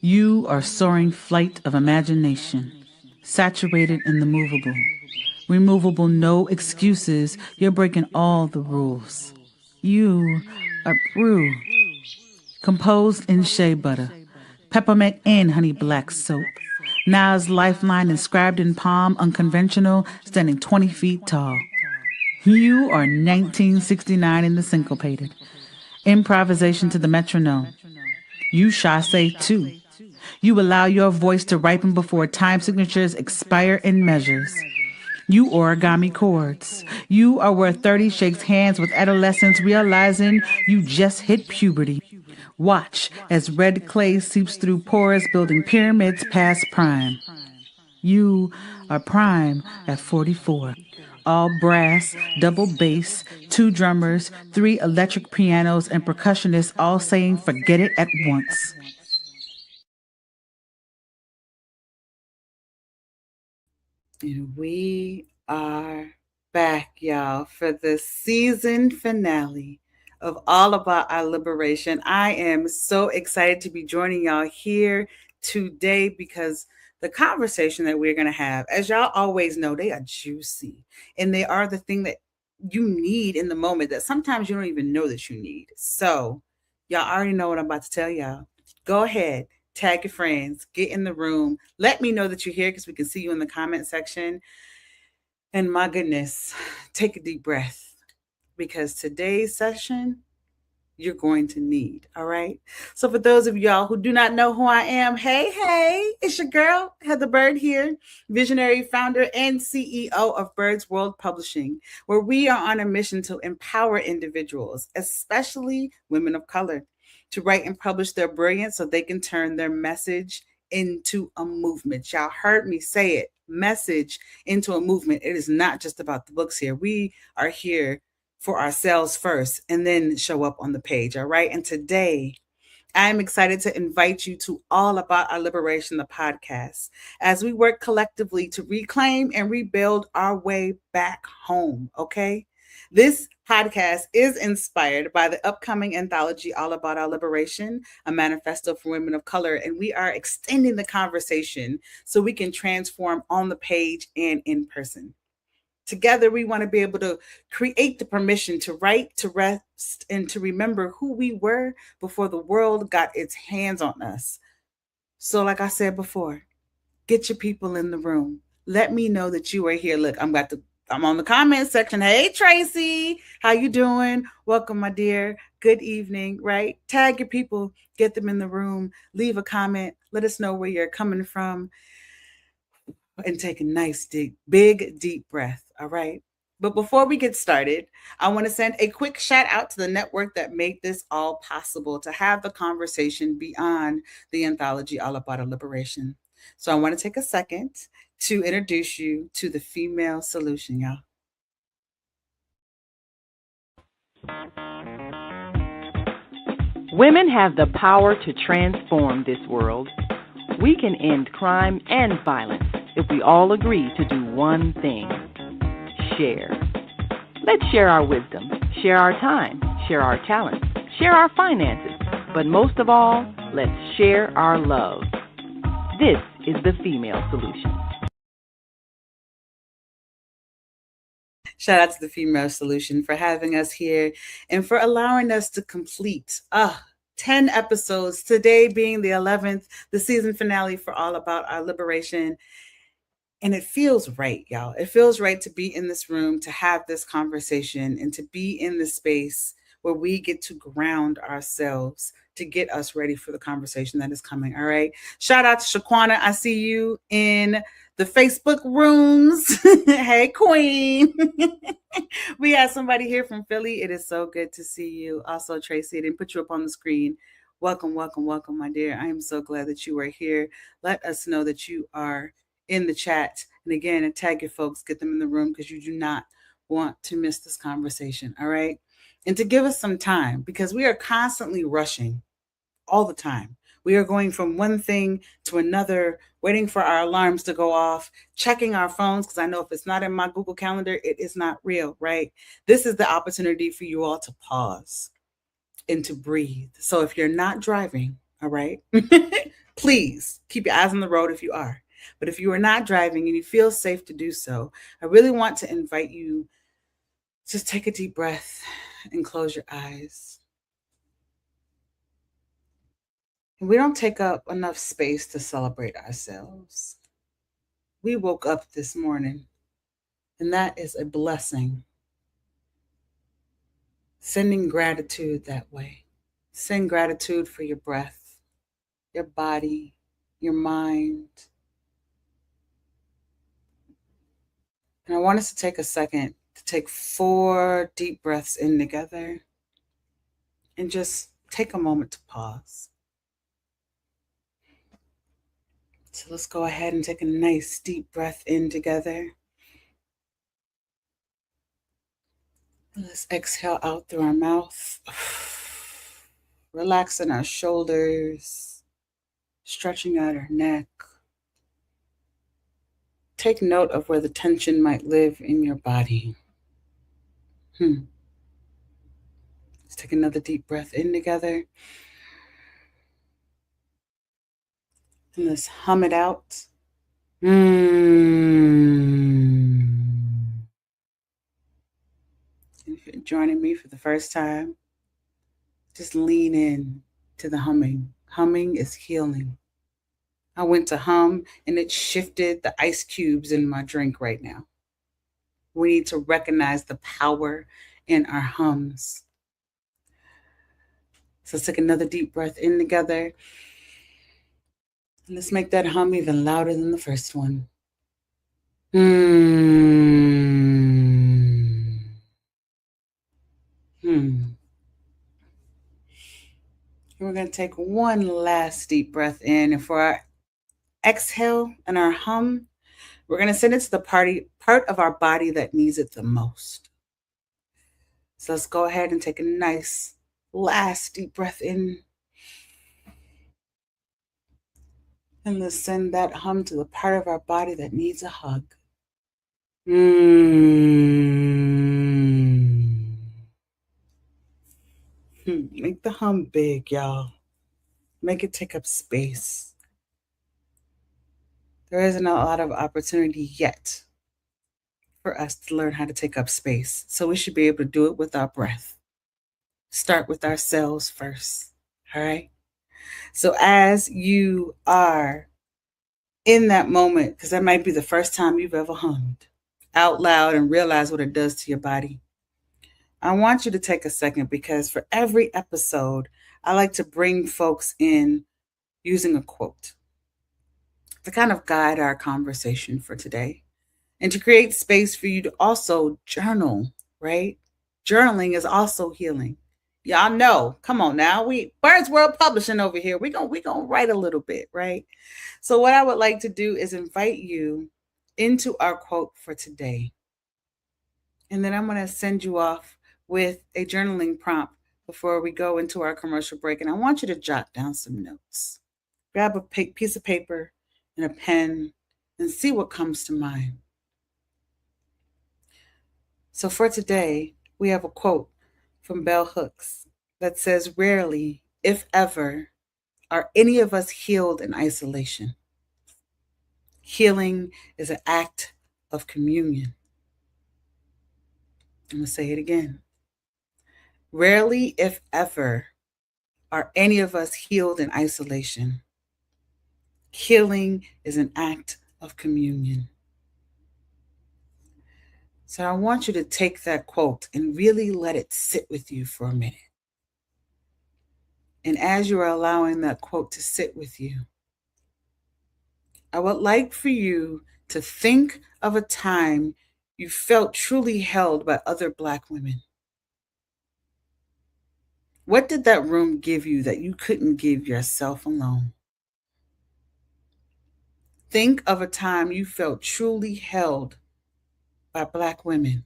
You are soaring flight of imagination, saturated in the movable. Removable, no excuses. You're breaking all the rules. You are brew, composed in shea butter, peppermint and honey black soap. Nas lifeline inscribed in palm, unconventional, standing 20 feet tall. You are 1969 in the syncopated. Improvisation to the metronome. You chasse too. You allow your voice to ripen before time signatures expire in measures. You origami chords. You are where 30 shakes hands with adolescents realizing you just hit puberty. Watch as red clay seeps through pores building pyramids past prime. You are prime at 44. All brass, double bass, 2 drummers, 3 electric pianos, and percussionists all saying forget it at once. And we are back, y'all, for the season finale of All About Our Liberation. I am so excited to be joining y'all here today because the conversation that we're going to have, as y'all always know, they are juicy and they are the thing that you need in the moment that sometimes you don't even know that you need. So, y'all already know what I'm about to tell y'all. Go ahead, tag your friends, get in the room. Let me know that you're here because we can see you in the comment section. And my goodness, take a deep breath because today's session you're going to need. All right. So, for those of y'all who do not know who I am, hey, it's your girl, Heather Bird here, visionary founder and CEO of Bird's World Publishing, where we are on a mission to empower individuals, especially women of color, to write and publish their brilliance so they can turn their message into a movement. Y'all heard me say it, message into a movement. It is not just about the books here. We are here for ourselves first and then show up on the page. All right. And today, I'm excited to invite you to All About Our Liberation, the podcast, as we work collectively to reclaim and rebuild our way back home. Okay. This podcast is inspired by the upcoming anthology All About Our Liberation, a manifesto for women of color, and we are extending the conversation so we can transform on the page and in person. Together, we want to be able to create the permission to write, to rest, and to remember who we were before the world got its hands on us. So, like I said before, get your people in the room. Let me know that you are here. Look, I'm on the comment section. Hey, Tracy, how you doing? Welcome, my dear. Good evening, right? Tag your people, get them in the room, leave a comment, let us know where you're coming from, and take a nice, big, deep breath. All right. But before we get started, I want to send a quick shout out to the network that made this all possible to have the conversation beyond the anthology All About Our Liberation. So I want to take a second to introduce you to the Female Solution, y'all. Women have the power to transform this world. We can end crime and violence if we all agree to do one thing: share. Let's share our wisdom, share our time, share our talents, share our finances, but most of all, let's share our love. This is the Female Solution. Shout out to the Female Solution for having us here and for allowing us to complete 10 episodes, today being the 11th, the season finale for All About Our Liberation. And it feels right, y'all. It feels right to be in this room, to have this conversation, and to be in this space where we get to ground ourselves to get us ready for the conversation that is coming. All right. Shout out to Shaquana. I see you in the Facebook rooms. Hey, Queen. We have somebody here from Philly. It is so good to see you. Also, Tracy, I didn't put you up on the screen. Welcome, my dear. I am so glad that you are here. Let us know that you are in the chat. And again, tag your folks, get them in the room because you do not want to miss this conversation. All right. And to give us some time, because we are constantly rushing all the time. We are going from one thing to another, waiting for our alarms to go off, checking our phones, because I know if it's not in my Google Calendar, it is not real, right? This is the opportunity for you all to pause and to breathe. So if you're not driving, all right, Please keep your eyes on the road if you are. But if you are not driving and you feel safe to do so, I really want to invite you to just take a deep breath and close your eyes. And we don't take up enough space to celebrate ourselves. We woke up this morning, and that is a blessing. Sending gratitude that way. Send gratitude for your breath, your body, your mind. And I want us to take a second to take 4 deep breaths in together and just take a moment to pause. So let's go ahead and take a nice deep breath in together. Let's exhale out through our mouth, relaxing our shoulders, stretching out our neck. Take note of where the tension might live in your body. Let's take another deep breath in together. And let's hum it out. Mm. If you're joining me for the first time, just lean in to the humming. Humming is healing. I went to hum and it shifted the ice cubes in my drink right now. We need to recognize the power in our hums. So let's take another deep breath in together. And let's make that hum even louder than the first one. Hmm. Hmm. And we're going to take one last deep breath in. And for our exhale and our hum, we're going to send it to the part of our body that needs it the most. So let's go ahead and take a nice last deep breath in. And let's send that hum to the part of our body that needs a hug. Mm. Make the hum big, y'all. Make it take up space. There isn't a lot of opportunity yet for us to learn how to take up space. So we should be able to do it with our breath. Start with ourselves first. All right. So as you are in that moment, because that might be the first time you've ever hummed out loud and realize what it does to your body, I want you to take a second because for every episode, I like to bring folks in using a quote to kind of guide our conversation for today and to create space for you to also journal, right? Journaling is also healing. Y'all know, come on now, we Birds World Publishing over here. We gonna write a little bit, right? So what I would like to do is invite you into our quote for today. And then I'm going to send you off with a journaling prompt before we go into our commercial break. And I want you to jot down some notes. Grab a piece of paper and a pen and see what comes to mind. So for today, we have a quote from Bell Hooks that says, "Rarely, if ever, are any of us healed in isolation. Healing is an act of communion." I'm going to say it again. Rarely, if ever, are any of us healed in isolation. Healing is an act of communion. So I want you to take that quote and really let it sit with you for a minute. And as you are allowing that quote to sit with you, I would like for you to think of a time you felt truly held by other Black women. What did that room give you that you couldn't give yourself alone? Think of a time you felt truly held by Black women.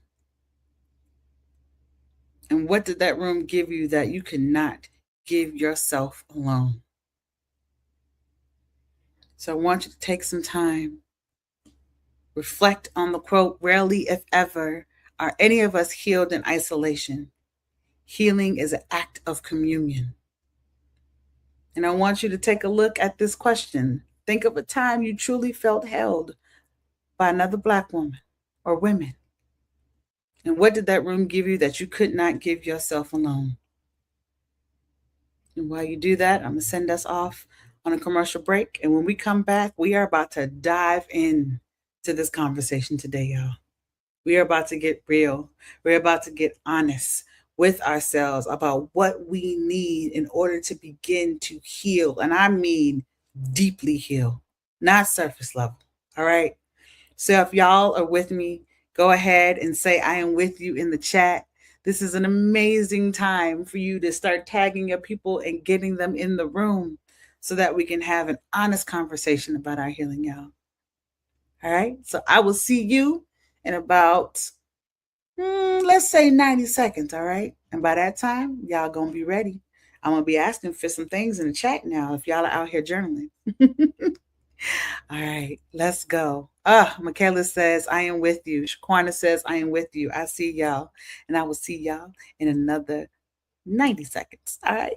And what did that room give you that you could not give yourself alone? So I want you to take some time, reflect on the quote, "Rarely, if ever, are any of us healed in isolation. Healing is an act of communion." And I want you to take a look at this question. Think of a time you truly felt held by another Black woman or women. And what did that room give you that you could not give yourself alone? And while you do that, I'm going to send us off on a commercial break. And when we come back, we are about to dive in to this conversation today, y'all. We are about to get real. We're about to get honest with ourselves about what we need in order to begin to heal. And I mean deeply heal, not surface level. All right. So if y'all are with me, go ahead and say, I am with you in the chat. This is an amazing time for you to start tagging your people and getting them in the room so that we can have an honest conversation about our healing, y'all. All right. So I will see you in about, let's say 90 seconds. All right. And by that time, y'all going to be ready. I'm going to be asking for some things in the chat now if y'all are out here journaling. All right, let's go. Michaela says, I am with you. Shaquana says, I am with you. I see y'all. And I will see y'all in another 90 seconds. All right.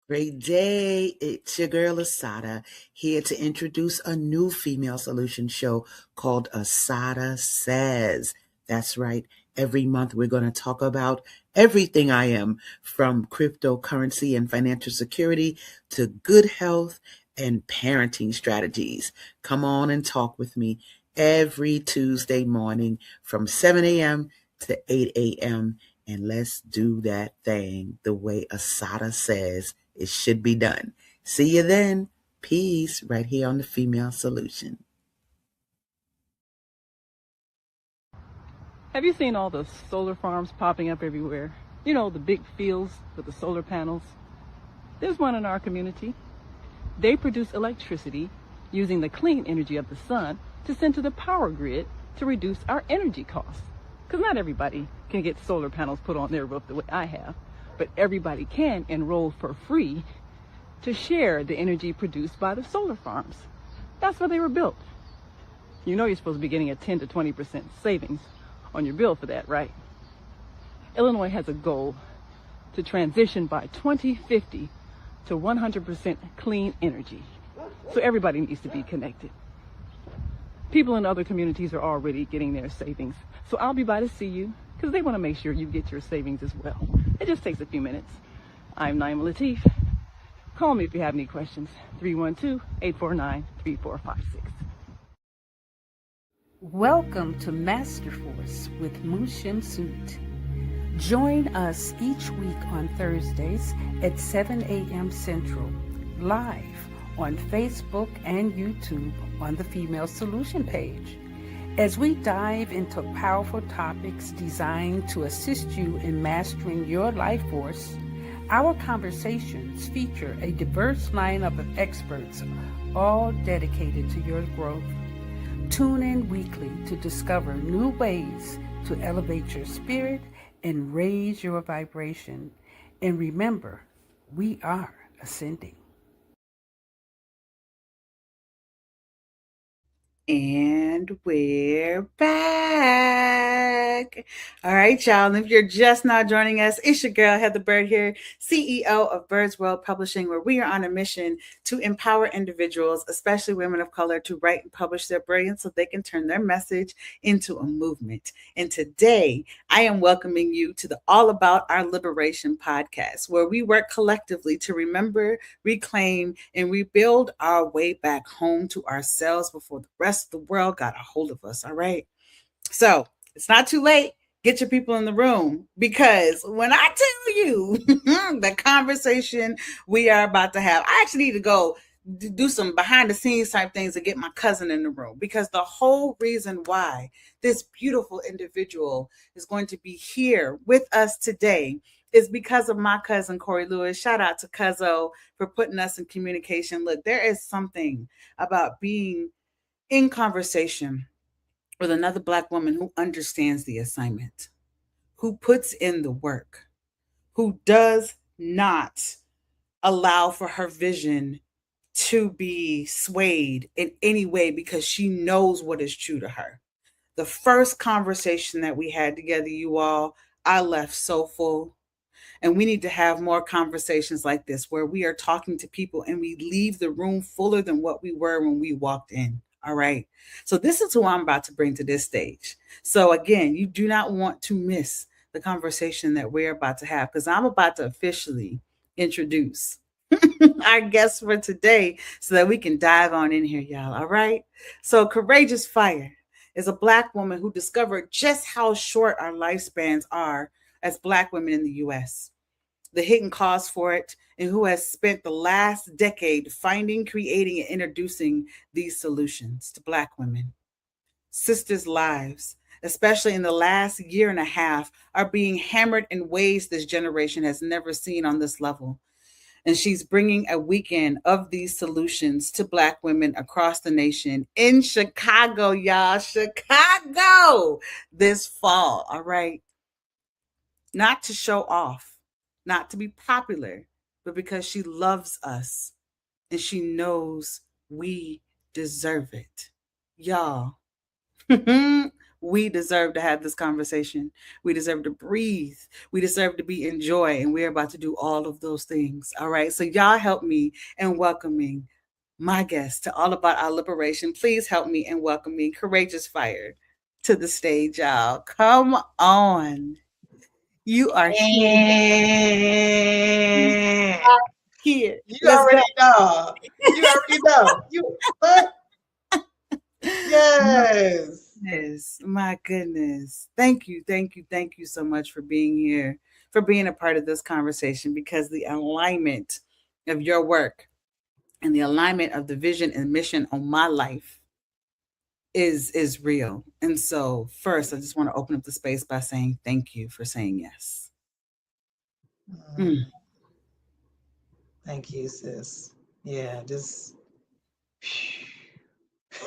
Great day. It's your girl Asada here to introduce a new female solution show called Asada Says. That's right. Every month we're going to talk about everything I am, from cryptocurrency and financial security to good health and parenting strategies. Come on and talk with me every Tuesday morning from 7 a.m. to 8 a.m. And let's do that thing the way Asada says it should be done. See you then. Peace, right here on the Female Solution. Have you seen all the solar farms popping up everywhere? You know, the big fields with the solar panels. There's one in our community. They produce electricity using the clean energy of the sun to send to the power grid to reduce our energy costs. Because not everybody can get solar panels put on their roof the way I have, but everybody can enroll for free to share the energy produced by the solar farms. That's why they were built. You know you're supposed to be getting a 10 to 20% savings on your bill for that, right? Illinois has a goal to transition by 2050 to 100% clean energy. So everybody needs to be connected. People in other communities are already getting their savings. So I'll be by to see you because they want to make sure you get your savings as well. It just takes a few minutes. I'm Naima Latif. Call me if you have any questions. 312-849-3456. Welcome to Master Force with Mushin Suit. Join us each week on Thursdays at 7 a.m. Central, live on Facebook and YouTube on the Female Solution page, as we dive into powerful topics designed to assist you in mastering your life force. Our conversations feature a diverse lineup of experts, all dedicated to your growth. Tune in weekly to discover new ways to elevate your spirit and raise your vibration. And remember, we are ascending. And we're back. All right, y'all. And if you're just now joining us, it's your girl, Heather Bird here, CEO of Bird's World Publishing, where we are on a mission to empower individuals, especially women of color, to write and publish their brilliance so they can turn their message into a movement. And today, I am welcoming you to the All About Our Liberation podcast, where we work collectively to remember, reclaim, and rebuild our way back home to ourselves before the rest of the world got a hold of us. All right. So it's not too late. Get your people in the room, because when I tell you the conversation we are about to have, I actually need to go do some behind the scenes type things and get my cousin in the room, because the whole reason why this beautiful individual is going to be here with us today is because of my cousin Corey Lewis. Shout out to Cuzzo for putting us in communication. Look, there is something about being in conversation with another Black woman who understands the assignment, who puts in the work, who does not allow for her vision to be swayed in any way because she knows what is true to her. The first conversation that we had together, you all, I left so full. And we need to have more conversations like this where we are talking to people and we leave the room fuller than what we were when we walked in. All right. So, this is who I'm about to bring to this stage. So, again, you do not want to miss the conversation that we're about to have because I'm about to officially introduce our guest for today so that we can dive on in here, y'all. All right. So, Courageous Fire is a Black woman who discovered just how short our lifespans are as Black women in the US, the hidden cause for it, and who has spent the last decade finding, creating, and introducing these solutions to Black women. Sisters' lives, especially in the last year and a half, are being hammered in ways this generation has never seen on this level. And she's bringing a weekend of these solutions to Black women across the nation in Chicago, y'all. Chicago this fall. All right. Not to show off, not to be popular, but because she loves us and she knows we deserve it. Y'all, we deserve to have this conversation. We deserve to breathe. We deserve to be in joy. And we're about to do all of those things. All right. So, y'all help me in welcoming my guest to All About Our Liberation. Please help me in welcoming Courageous Fire to the stage, y'all. Come on. You are here. You Eh, are here. you Let's go. already know. You already know. You what? My Yes. goodness. My goodness. Thank you. Thank you. Thank you so much for being here, for being a part of this conversation, because the alignment of your work and the alignment of the vision and mission on my life is real. And so first I just want to open up the space by saying thank you for saying yes. Mm, Mm, thank you, sis. Yeah, just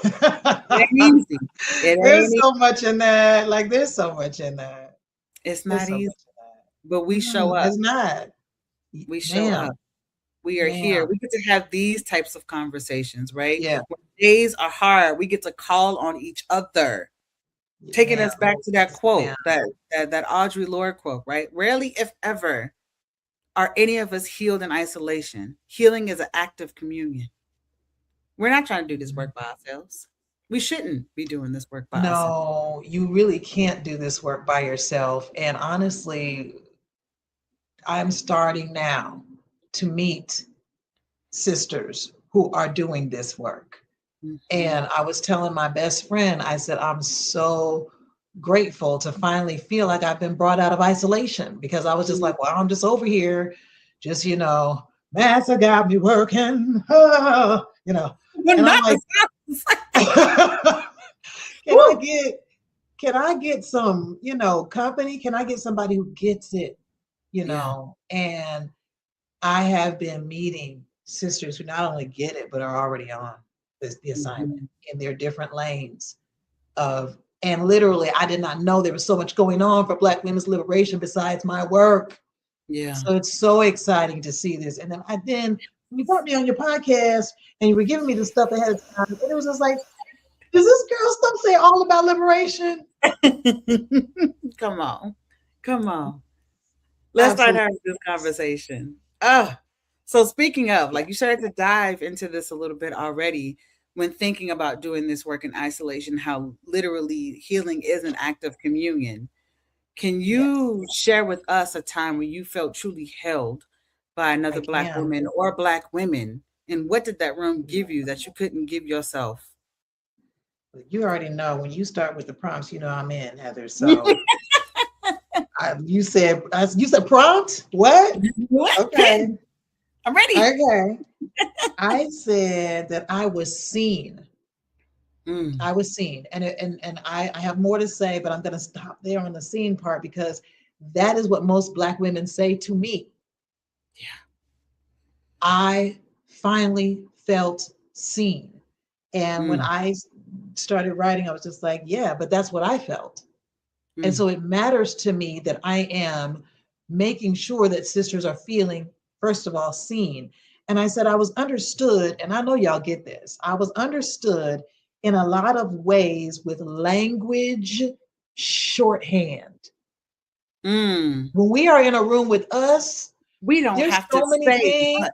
it ain't easy. It there's ain't so easy. much in that. Like there's so much in that. It's There's not so easy, much in but we that. show up. It's not. We show up. Ma'am. We are here. Ma'am. We get to have these types of conversations, right? Yeah. When days are hard, we get to call on each other, taking Ma'am. us back to that Yes, quote, ma'am. that Audre Lorde quote, right? Rarely, if ever, are any of us healed in isolation. Healing is an act of communion. We're not trying to do this work by ourselves. We shouldn't be doing this work by ourselves. No, you really can't do this work by yourself. And honestly, I'm starting now to meet sisters who are doing this work. Mhm. And I was telling my best friend, I said, I'm so grateful to finally feel like I've been brought out of isolation because I was just Mm. like, well, I'm just over here, just, Master got me working, But and I'm not like, the sounds. can I Woo! get, can I get some, company? Can I get somebody who gets it, Yeah. And I have been meeting sisters who not only get it, but are already on the assignment Mhm. in their different lanes of, and literally, I did not know there was so much going on for Black women's liberation besides my work. Yeah. So it's so exciting to see this. And then when you brought me on your podcast and you were giving me the stuff ahead of time, and it was just like, does this girl stuff say all about liberation? Come on. Come on. Let's start Absolutely. having this conversation. So speaking of, Yeah. like you started to dive into this a little bit already when thinking about doing this work in isolation, how literally healing is an act of communion. Can Yes, you share with us a time when you felt truly held by I another Black can. woman or Black women? And what did that room Yeah. give you that you couldn't give yourself? But you already know when you start with the prompts, I'm in, Heather. So you said prompt? What? What? Okay. I'm ready. Okay. I said that I was seen. Mm, I was seen. And I have more to say, but I'm gonna stop there on the seen part because that is what most Black women say to me. I finally felt seen. And when mm, I started writing, I was just like, yeah, but that's what I felt. And mm, so it matters to me that I am making sure that sisters are feeling, first of all, seen. And I said, I was understood, and I know y'all get this. I was understood in a lot of ways with language shorthand. Mm. When we are in a room with us, We don't there's have to so many say things. much.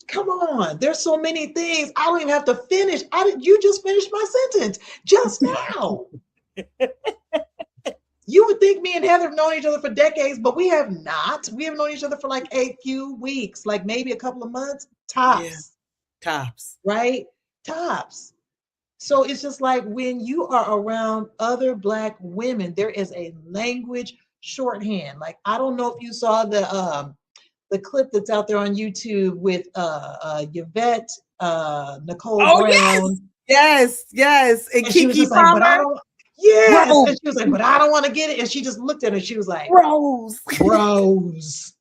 Come on, there's so many things. I don't even have to finish. You just finished my sentence just now. You would think me and Heather have known each other for decades, but we have not. We have known each other for like a few weeks, like maybe a couple of months, Yeah. tops, Tops. right? Tops. So it's just like when you are around other Black women, there is a language shorthand. Like I don't know if you saw the clip that's out there on YouTube with Yvette Nicole Oh yes. Brown, Yes. Yes. And and she was Kiki just like, "But I Palmer. don't." Yes, Rose. and she was like, "But I don't want to get it," and she just looked at her. She was like, Rose. "Rose."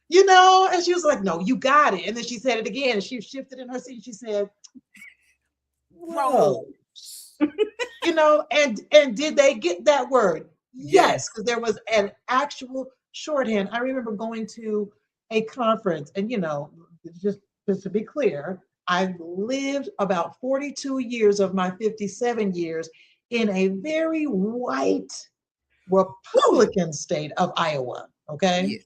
You know, and she was like, "No, you got it." And then she said it again, and she shifted in her seat. She said, "Rose." Rose. You know, and did they get that word? Yes. Yes, because there was an actual shorthand. I remember going to a conference, and just just to be clear, I've lived about 42 years of my 57 years in a very white Woo. Republican state of Iowa. Okay. Yeah.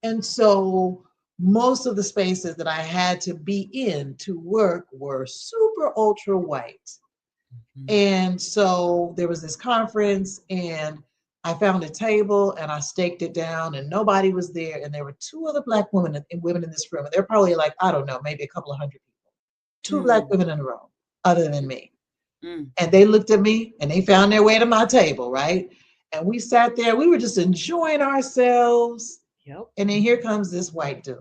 And so most of the spaces that I had to be in to work were super ultra white. Mhm. And so there was this conference, and I found a table and I staked it down, and nobody was there. And there were two other Black women in this room. And they're probably like, I don't know, maybe a couple of hundred people. Two Black Mm. women in a room, other than me. Mm. And they looked at me and they found their way to my table, right? And we sat there, we were just enjoying ourselves. Yep. And then here comes this white dude.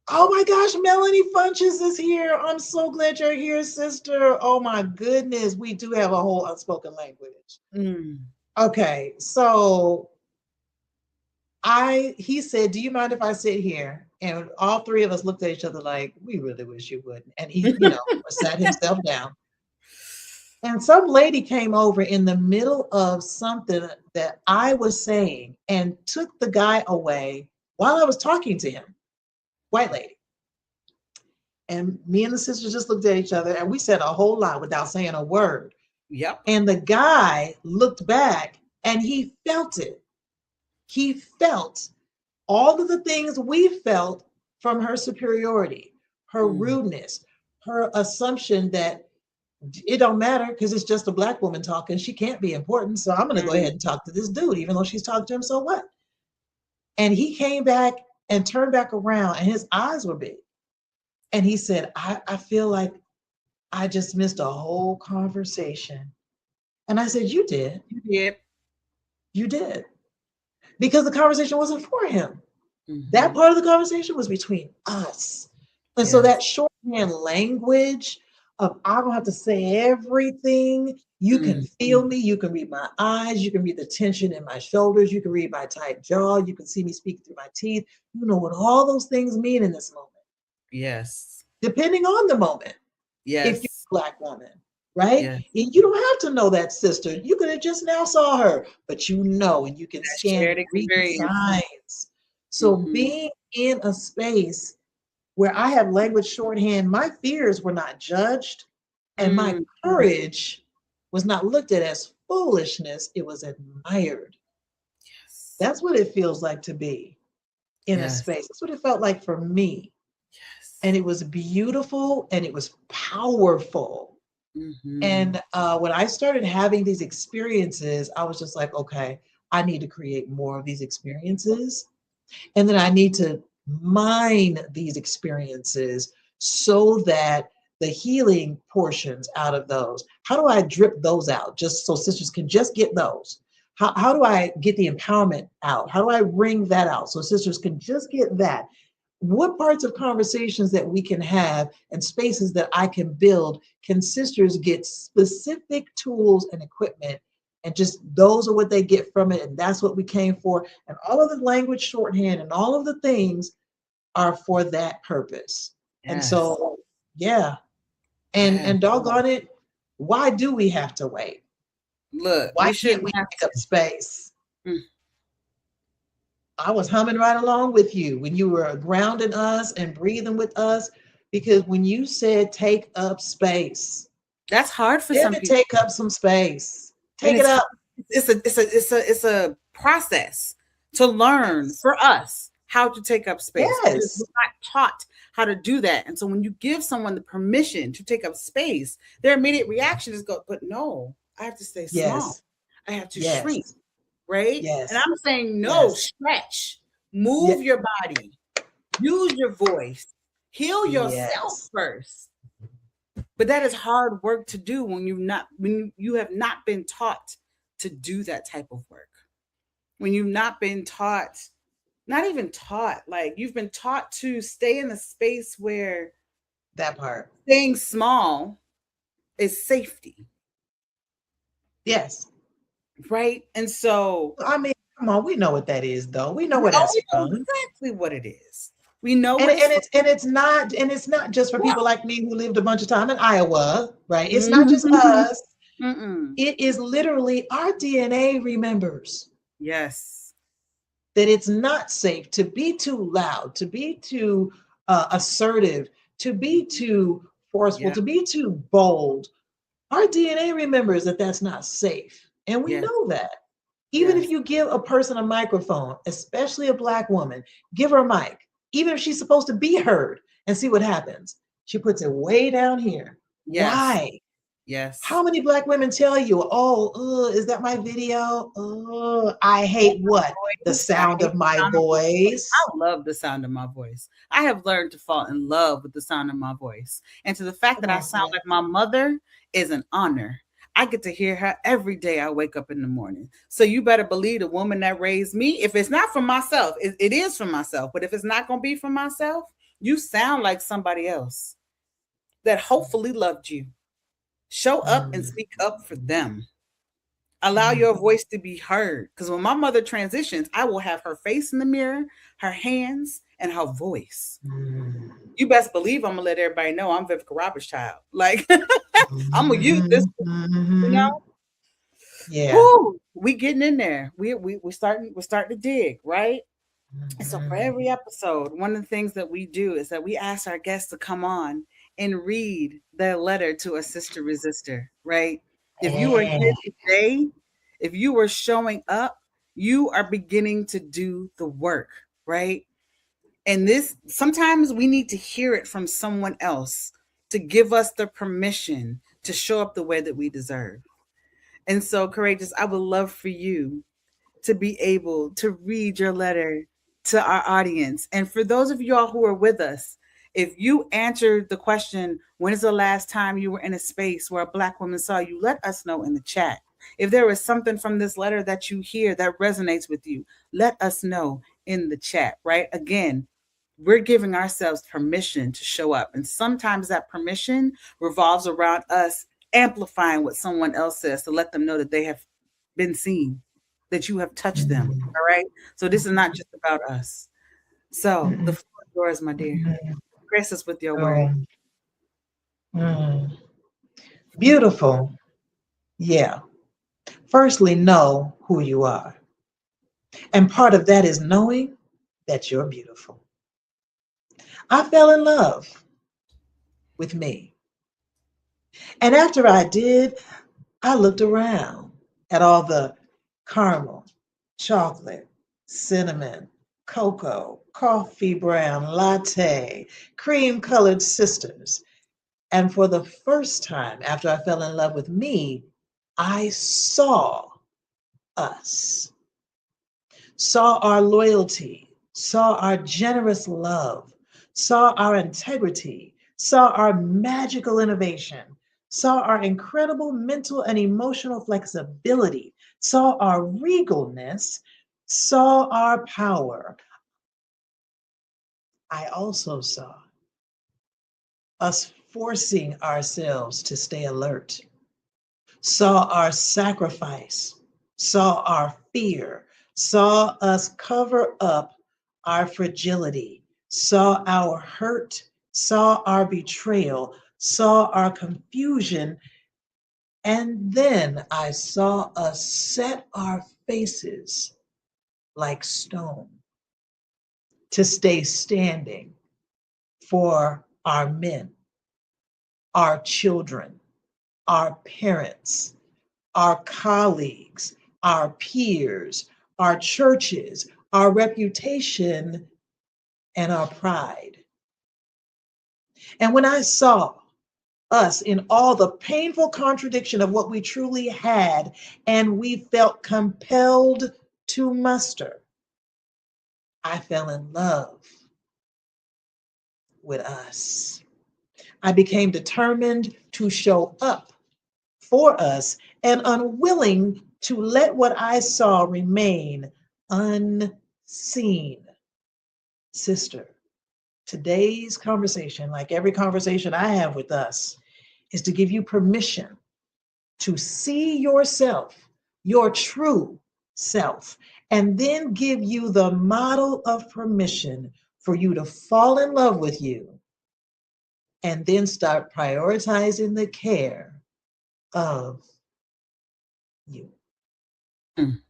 Oh my gosh, Melanie Funches is here. I'm so glad you're here, sister. Oh my goodness, we do have a whole unspoken language. Mm. Okay, so he said, "Do you mind if I sit here?" And all three of us looked at each other like, "We really wish you wouldn't." And he, sat himself down. And some lady came over in the middle of something that I was saying and took the guy away while I was talking to him. White lady. And me and the sister just looked at each other and we said a whole lot without saying a word. Yep. And the guy looked back and he felt it. He felt all of the things we felt from her superiority, her Mm. rudeness, her assumption that it don't matter because it's just a Black woman talking. She can't be important. So I'm going to go Mm. ahead and talk to this dude, even though she's talking to him. So what? And he came back and turned back around and his eyes were big. And he said, I feel like I just missed a whole conversation. And I said, You did. You did. You did. Because the conversation wasn't for him. That Hmm. part of the conversation was between us. And so Yes. that shorthand language of I don't have to say everything. You can feel Mhm. me. You can read my eyes. You can read the tension in my shoulders. You can read my tight jaw. You can see me speak through my teeth. You know what all those things mean in this moment, Yes. depending on the moment. If you're Yes. a Black woman, right? Yes. And you don't have to know that sister. You could have just now saw her, but you know, and you can That scan shared and read the experience. signs. So Mhm. being in a space where I have language shorthand, my fears were not judged, and my Mm. courage was not looked at as foolishness, it was admired. Yes. That's what it feels like to be in a Yes. space. That's what it felt like for me. Yes. And it was beautiful and it was powerful. Mhm. And when I started having these experiences, I was just like, okay, I need to create more of these experiences. And then I need to mine these experiences so that the healing portions out of those, how do I drip those out just so sisters can just get those? How do I get the empowerment out? How do I wring that out so sisters can just get that? What parts of conversations that we can have and spaces that I can build can sisters get specific tools and equipment, and just those are what they get from it, and that's what we came for, and all of the language shorthand and all of the things are for that purpose. And Yes. so yeah, and Yes. and doggone it, why do we have to wait? Look, Why we can't shouldn't we have take up to. space? Mm. I was humming right along with you when you were grounding us and breathing with us, because when you said take up space, That's hard for Let some it people. take up some space. And Take it up. it's a process to learn Yes. for us how to take up space because we're Yes. not taught how to do that. And so when you give someone the permission to take up space, their immediate reaction is go, but no, I have to stay small. Yes. I have to shrink, Yes. right? And Yes. I'm saying no, Yes. stretch, Yeah. move your body, use your voice, heal yourself Yes. first. But that is hard work to do when you have not been taught to do that type of work. When you've not been taught, not even taught, like you've been taught to stay in a space where That part. staying small is safety, Yes. right? And so I mean, come on, we know what that is, though. We know we where that's know from. exactly what it is. We know And what it's from. it's not just for people like me who lived a bunch of time in Iowa, right? It's not just Mhm. us. Mm-mm. It is literally our DNA remembers Yes. that it's not safe to be too loud, to be too assertive, to be too forceful, Yeah. to be too bold. Our DNA remembers that that's not safe. And we Yes. know that. Even if Yes. you give a person a microphone, especially a Black woman, give her a mic, even if she's supposed to be heard, and see what happens. She puts it way down here. Yes. Why? Yes. How many Black women tell you, oh, is that my video? Oh, I hate what? The I sound hate of the my sound of my voice. voice. I love the sound of my voice. I have learned to fall in love with the sound of my voice. And to the fact Come that I on, sound sis. like my mother is an honor. I get to hear her every day I wake up in the morning. So you better believe the woman that raised me, if it's not from myself, it is from myself. But if it's not going to be from myself, you sound like somebody else that hopefully loved you. Show up and Mm, speak up for them. Allow mm, your voice to be heard. Because when my mother transitions, I will have her face in the mirror, her hands, and her voice. mm, You best believe I'm gonna let everybody know I'm Vivica Roberts' child. Like I'm gonna use this, mhm, you know. mhm. Yeah. Whoo, we getting in there. We're starting to dig, right? And so for Mhm. every episode, one of the things that we do is that we ask our guests to come on and read their letter to a sister resistor, right? If you are here Eh, today, if you are showing up, you are beginning to do the work, right? And this sometimes we need to hear it from someone else to give us the permission to show up the way that we deserve. And so, Courageous, I would love for you to be able to read your letter to our audience. And for those of y'all who are with us, if you answered the question, when is the last time you were in a space where a Black woman saw you, let us know in the chat. If there is something from this letter that you hear that resonates with you, let us know in the chat, right? Again, we're giving ourselves permission to show up. And sometimes that permission revolves around us amplifying what someone else says to let them know that they have been seen, that you have touched them. mm, All right. So this is not just about us. So the mm, floor is yours, my dear. mm. Grace us with your word. Oh, mm. Beautiful. Yeah. Firstly, know who you are. And part of that is knowing that you're beautiful. I fell in love with me. And after I did, I looked around at all the caramel, chocolate, cinnamon, cocoa, coffee brown, latte, cream colored sisters. And for the first time after I fell in love with me, I us, saw our loyalty, saw our generous love, saw our integrity, saw our magical innovation, saw our incredible mental and emotional flexibility, saw our regalness, saw our power. I also saw us forcing ourselves to stay alert, saw our sacrifice, saw our fear, saw us cover up our fragility, saw our hurt, saw our betrayal, saw our confusion, and then I saw us set our faces like stone to stay standing for our men, our children, our parents, our colleagues, our peers, our churches, our reputation, and our pride. And when I saw us in all the painful contradiction of what we truly had, and we felt compelled to muster, I fell in love with us. I became determined to show up for us and unwilling to let what I saw remain unseen. Sister, today's conversation, like every conversation I have with us, is to give you permission to see yourself, your true self, and then give you the model of permission for you to fall in love with you and then start prioritizing the care of you. Mm.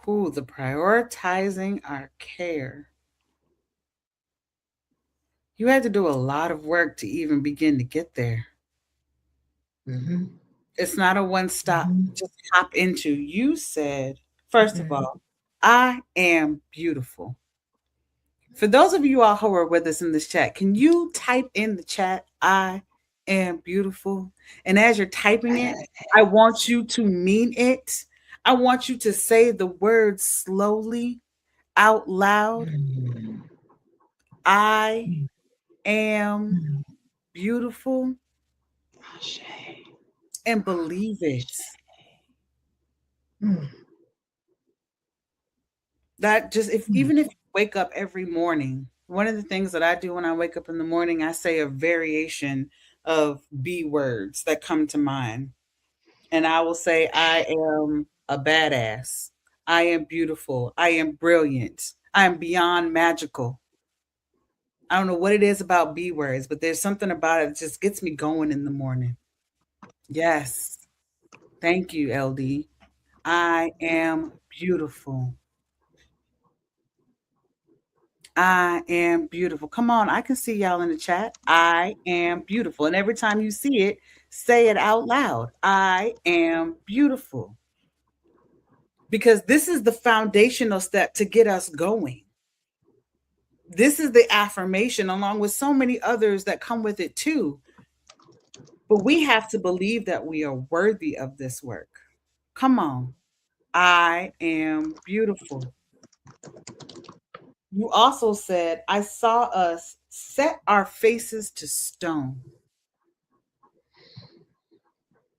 Ooh, the prioritizing our care. You had to do a lot of work to even begin to get there. Mm-hmm. It's not a one stop, Mm-hmm. just hop into. You said, first of Mm-hmm. all, I am beautiful. For those of you all who are with us in this chat, can you type in the chat, I am beautiful? And as you're typing it, I want you to mean it. I want you to say the words slowly out loud. Mm-hmm. I am beautiful, Ashe. and believe it. Mm-hmm. That just if even if you wake up every morning, one of the things that I do when I wake up in the morning, I say a variation of B words that come to mind. And I will say, I am a badass. I am beautiful. I am brilliant. I am beyond magical. I don't know what it is about B words, but there's something about it that just gets me going in the morning. Yes. Thank you, LD. I am beautiful. I am beautiful. Come on, I can see y'all in the chat. I am beautiful. And every time you see it, say it out loud. I am beautiful. Because this is the foundational step to get us going. This is the affirmation, along with so many others that come with it too. But we have to believe that we are worthy of this work. Come on. I am beautiful. You also said, I saw us set our faces to stone.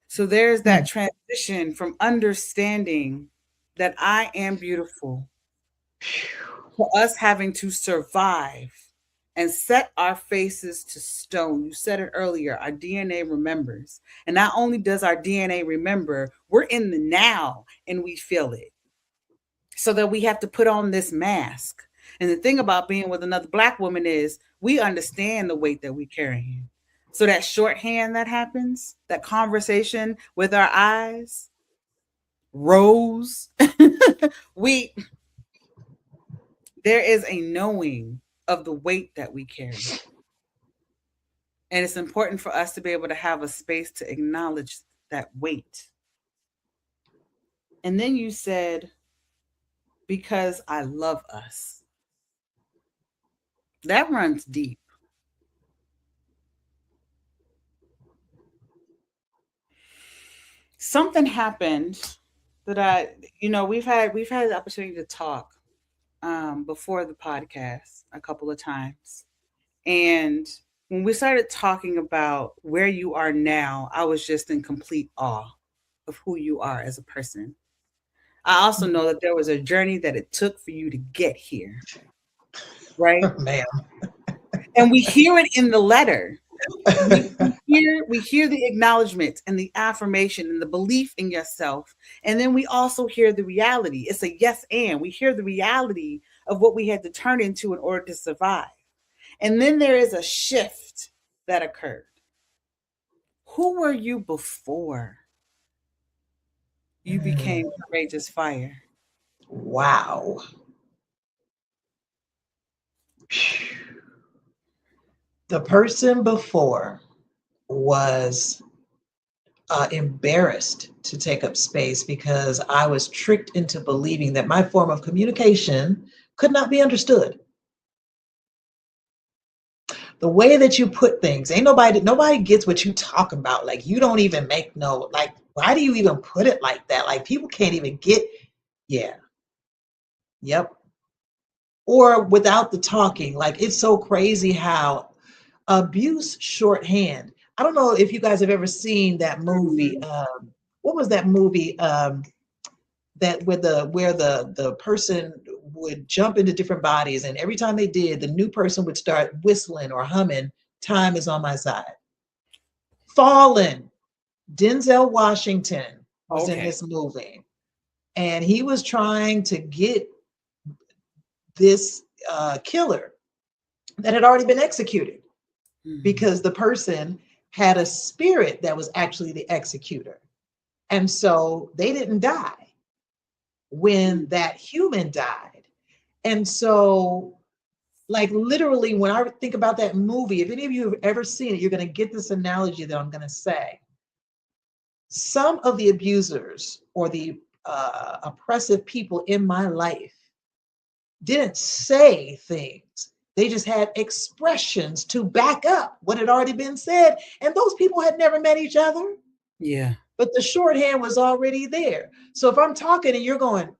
So there's that transition from understanding that I am beautiful to us having to survive and set our faces to stone. You said it earlier, our DNA remembers. And not only does our DNA remember, we're in the now and we feel it. So that we have to put on this mask. And the thing about being with another Black woman is we understand the weight that we carry. So that shorthand that happens, that conversation with our eyes, rose, we there is a knowing of the weight that we carry. And it's important for us to be able to have a space to acknowledge that weight. And then you said, because I love us. That runs deep. Something happened that we've had the opportunity to talk before the podcast a couple of times. And when we started talking about where you are now, I was just in complete awe of who you are as a person. I also know that there was a journey that it took for you to get here, right? Ma'am. And we hear it in the letter. We hear the acknowledgement and the affirmation and the belief in yourself. And then we also hear the reality. It's a yes and. We hear the reality of what we had to turn into in order to survive. And then there is a shift that occurred. Who were you before you became Courageous Fire? Wow. The person before was embarrassed to take up space because I was tricked into believing that my form of communication could not be understood. The way that you put things, ain't nobody gets what you talking about. Like you don't even make no, like, why do you even put it like that? Like people can't even get, yeah, yep. Or without the talking, like it's so crazy how abuse shorthand. I don't know if you guys have ever seen that movie. Mhm. What was that movie? That where the person would jump into different bodies, and every time they did, the new person would start whistling or humming. Time is on my side. Fallen. Denzel Washington was in Okay. this movie, and he was trying to get this killer that had already been executed Mhm. because the person had a spirit that was actually the executor. And so they didn't die when Mhm. that human died. And so, like, literally, when I think about that movie, if any of you have ever seen it, you're going to get this analogy that I'm going to say. Some of the abusers or the oppressive people in my life didn't say things. They just had expressions to back up what had already been said. And those people had never met each other, Yeah. but the shorthand was already there. So if I'm talking and you're going,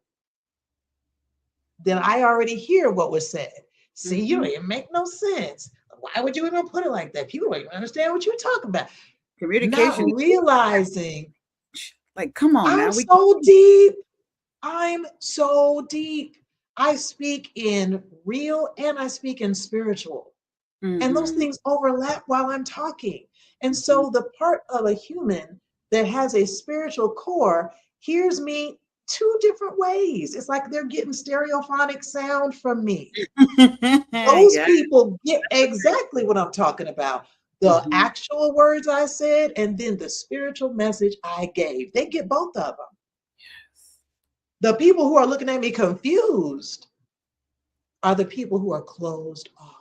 then I already hear what was said. See, you don't Mhm. even make no sense. Why would you even put it like that? People don't even understand what you're talking about. Not Communication is realizing like, come on I'm now. We so deep. I'm so deep. I speak in real and I speak in spiritual. And those Mhm. things overlap while I'm talking. And Mhm. so the part of a human that has a spiritual core hears me two different ways. It's like they're getting stereophonic sound from me. Those Yeah. people get exactly what I'm talking about. The Mhm. actual words I said and then the spiritual message I gave. They get both of them. The people who are looking at me confused are the people who are closed off.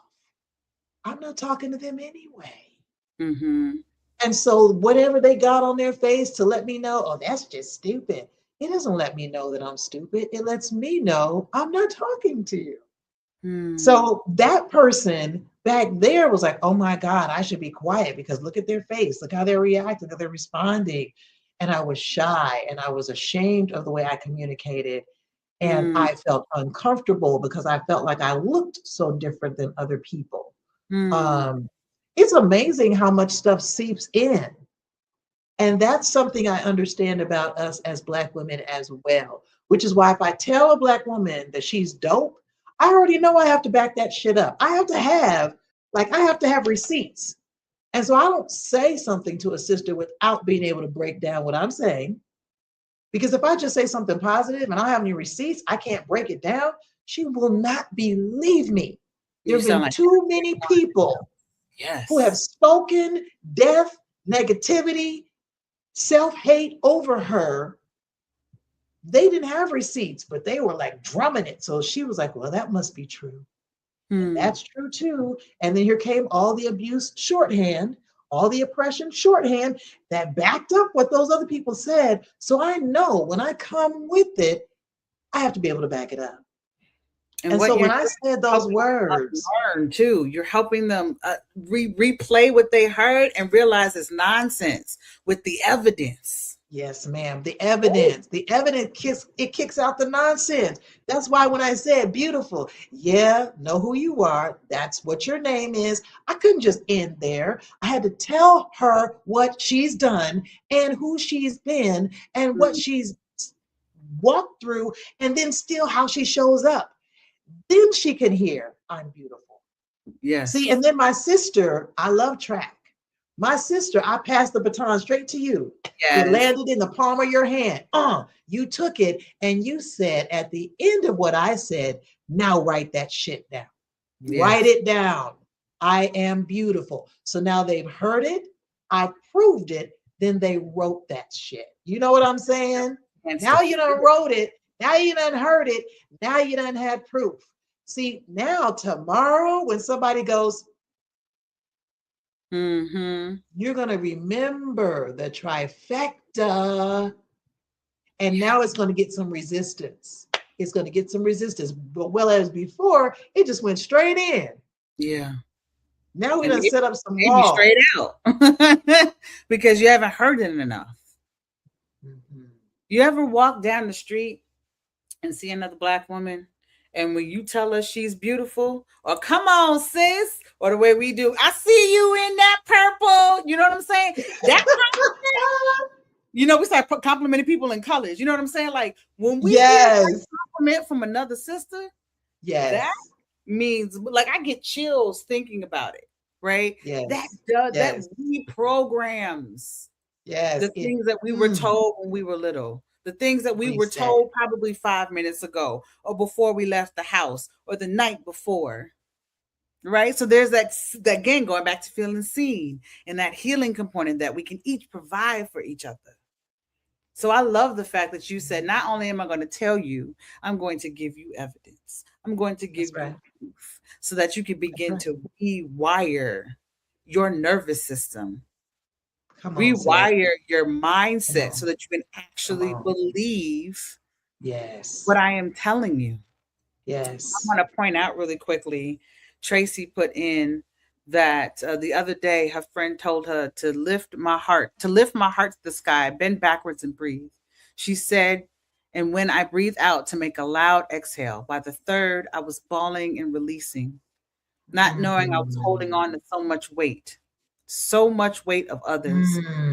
I'm not talking to them anyway. Mhm. And so, whatever they got on their face to let me know, oh, that's just stupid. It doesn't let me know that I'm stupid. It lets me know I'm not talking to you. Mm. So, that person back there was like, oh my God, I should be quiet because look at their face. Look how they're reacting, how they're responding. And I was shy and I was ashamed of the way I communicated. And Mm. I felt uncomfortable because I felt like I looked so different than other people. Mm. Um, it's amazing how much stuff seeps in. And that's something I understand about us as Black women as well, which is why if I tell a Black woman that she's dope, I already know I have to back that shit up. I have to have receipts. And so I don't say something to a sister without being able to break down what I'm saying. Because if I just say something positive and I don't have any receipts, I can't break it down. She will not believe me. There You have sound been like too many people who have yes. spoken death, negativity, self hate over her. They didn't have receipts, but they were like drumming it. So she was like, well, that must be true. And Mm. that's true too. And then here came all the abuse shorthand, all the oppression shorthand that backed up what those other people said. So I know when I come with it, I have to be able to back it up. And And what so you're when I doing said is those helping words, them learn too. You're helping them replay what they heard and realize it's nonsense with the evidence. yes, ma'am. Ooh. The evidence kicks out the nonsense. That's why when I said beautiful, yeah, know who you are. That's what your name is. I couldn't just end there. I had to tell her what she's done and who she's been and what Mm. she's walked through, and then still how she shows up. Then she can hear I'm beautiful. See, Yes. and then my sister, I love track. My sister, I passed the baton straight to you. It Yes. landed in the palm of your hand. You took it and you said at the end of what I said, now write that shit down. Write Yes. it down. I am beautiful. So now they've heard it. I proved it. Then they wrote that shit. You know what I'm saying? Hence to Now you feel done wrote it. Now you done heard it. Now you done had proof. See, now tomorrow when somebody goes, Mm-hmm. You're going to remember the trifecta, and now it's going to get some resistance. It's going to get some resistance. But well as before, it just went straight in. Yeah. Now we're And going to set up some maybe straight walls. out because you haven't heard it enough. Mhm. You ever walk down the street and see another black woman, and when you tell her she's beautiful, or come on, sis, or the way we do, I see you in that purple. You know what I'm saying? That we start complimenting people in colors. You know what I'm saying? Like when we hear that Yes. compliment from another sister, that Yes. means like I get chills thinking about it. Right? That Yes. does that Yes. reprograms Yes. the things that we were told when we were little, the things that we were Reset. told probably 5 minutes ago, or before we left the house, or the night before. Right. So there's that again, going back to feeling seen and that healing component that we can each provide for each other. So I love the fact that you said, not only am I going to tell you, I'm going to give you evidence. I'm going to give That's you right. proof so that you can That's begin right. to rewire your nervous system, Come on, sis. rewire your Come mindset so on. that you can Come actually on. believe Yes. what I am telling you. I Yes. want to point out really quickly, Tracy put in that the other day her friend told her to lift my heart to the sky, bend backwards and breathe. She said, and when I breathe out to make a loud exhale, by the third, I was bawling and releasing, not knowing I was holding on Mm. to so much weight of others,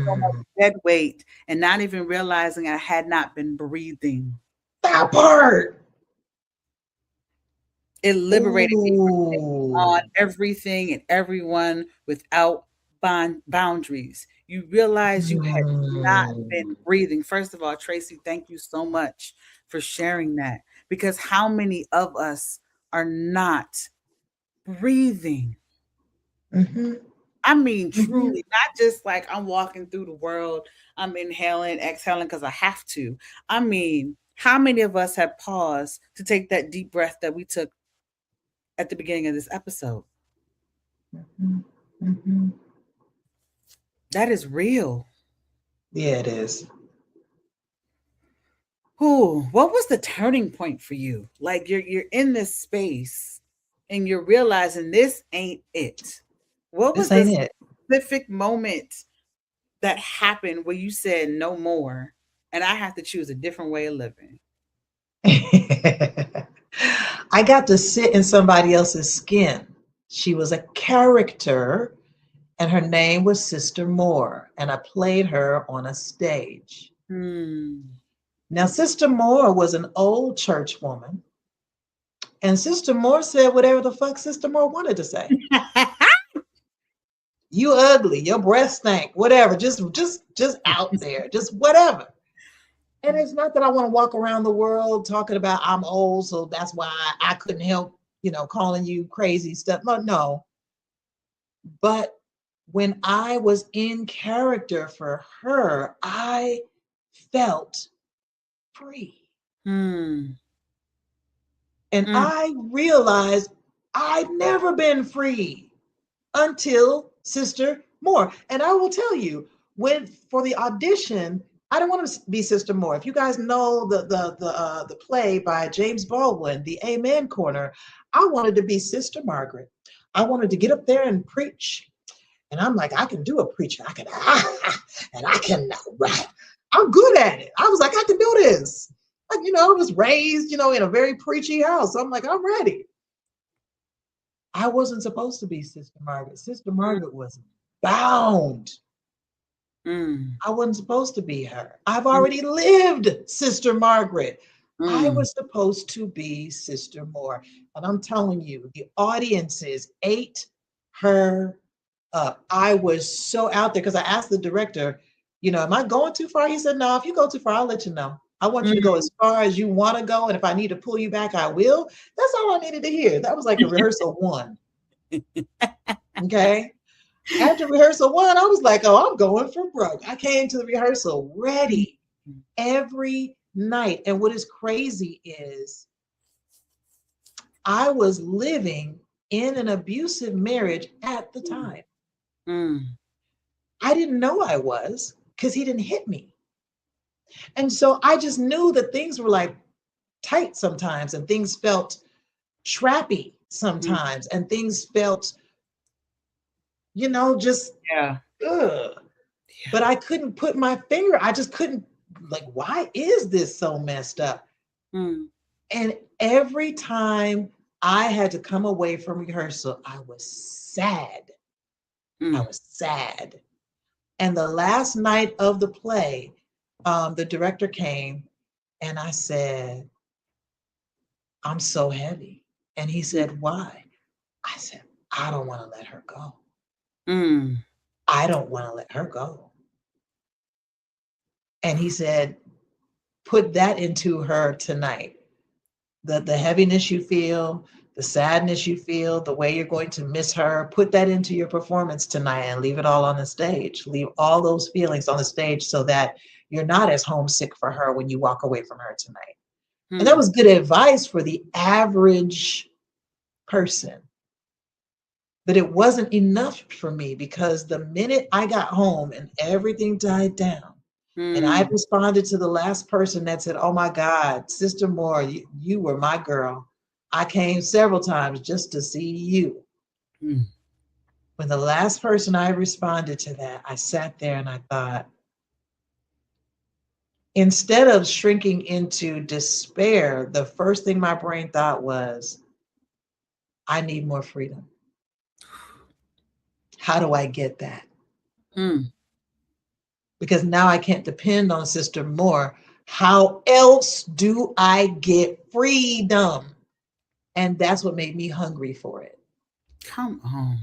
so much Mm. dead weight, and not even realizing I had not been breathing. That part. It liberated me from taking on Ooh. everything and everyone without boundaries. You realize you had not Mm. been breathing. First of all, Tracy, thank you so much for sharing that, because how many of us are not breathing? Mm-hmm. I mean, Mm-hmm. truly, not just like I'm walking through the world, I'm inhaling, exhaling because I have to. I mean, how many of us have paused to take that deep breath that we took at the beginning of this episode? Mm-hmm. Mm-hmm. That is real. Yeah, it is. Who? What was the turning point for you? Like you're in this space and you're realizing this ain't it. What was This the ain't it. specific moment that happened where you said no more and I have to choose a different way of living? I got to sit in somebody else's skin. She was a character, and her name was Sister Moore, and I played her on a stage. Hmm. Now, Sister Moore was an old church woman, and Sister Moore said whatever the fuck Sister Moore wanted to say. You ugly, your breath stank, whatever, just out there, just whatever. And it's not that I want to walk around the world talking about I'm old, so that's why I couldn't help, calling you crazy stuff. No, no. But when I was in character for her, I felt free. Hmm. And Mm. I realized I'd never been free until Sister Moore. And I will tell you, when for the audition, I didn't want to be Sister Moore. If you guys know the play by James Baldwin, The Amen Corner, I wanted to be Sister Margaret. I wanted to get up there and preach. And I'm like, I can do a preacher. I can, and I can, I'm good at it. I was like, I can do this. Like, I was raised, in a very preachy house. So I'm like, I'm ready. I wasn't supposed to be Sister Margaret. Sister Mm. Margaret was bound. Mm. I wasn't supposed to be her. I've Mm. already lived Sister Margaret. I Mm. was supposed to be Sister Moore. And I'm telling you, the audiences ate her up. I was so out there because I asked the director, am I going too far? He said, no, if you go too far, I'll let you know. I want you to go Mm. as far as you want to go. And if I need to pull you back, I will. That's all I needed to hear. That was like a rehearsal one. Okay. After rehearsal one, I was like, oh, I'm going for broke. I came to the rehearsal ready every night. And what is crazy is I was living in an abusive marriage at the time. Mm. I didn't know I was because he didn't hit me. And so I just knew that things were like tight sometimes and things felt trappy Mm. sometimes and things felt, just Yeah. ugh. But I couldn't put my finger, I just couldn't, like, why is this so messed up? Mm. And every time I had to come away from rehearsal, I was sad. I Mm. was sad. And the last night of the play, the director came and I said, I'm so heavy. And he Mm. said, why? I said, I don't want to let her go. Mm. I don't want to let her go. And he said, put that into her tonight. The heaviness you feel, the sadness you feel, the way you're going to miss her, put that into your performance tonight and leave it all on the stage. Leave all those feelings on the stage so that you're not as homesick for her when you walk away from her tonight. And that Mm. was good advice for the average person. But it wasn't enough for me because the minute I got home and everything died down, and I Mm. responded to the last person that said, oh my God, Sister Moore, you were my girl. I came several times just to see you. Mm. When the last person I responded to that, I sat there and I thought, instead of shrinking into despair, the first thing my brain thought was, I need more freedom. How do I get that? Mm. Because now I can't depend on Sister Moore. How else do I get freedom? And that's what made me hungry for it. Come on.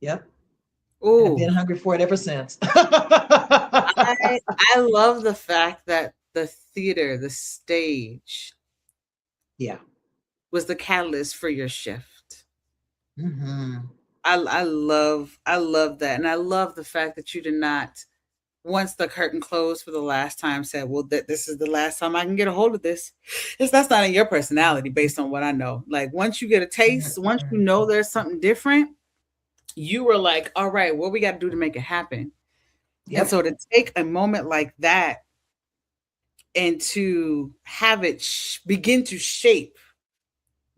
Yep. And I've Oh, been hungry for it ever since. I love the fact that the theater, the stage, Yeah. was the catalyst for your shift. Hmm. I love that, and I love the fact that you did not, once the curtain closed for the last time, said, "Well, this is the last time I can get a hold of this." It's That's not in your personality, based on what I know. Like, once you get a taste, once you know there's something different, you were like, "All right, what we got to do to make it happen?" And Yep. so to take a moment like that and to have it begin to shape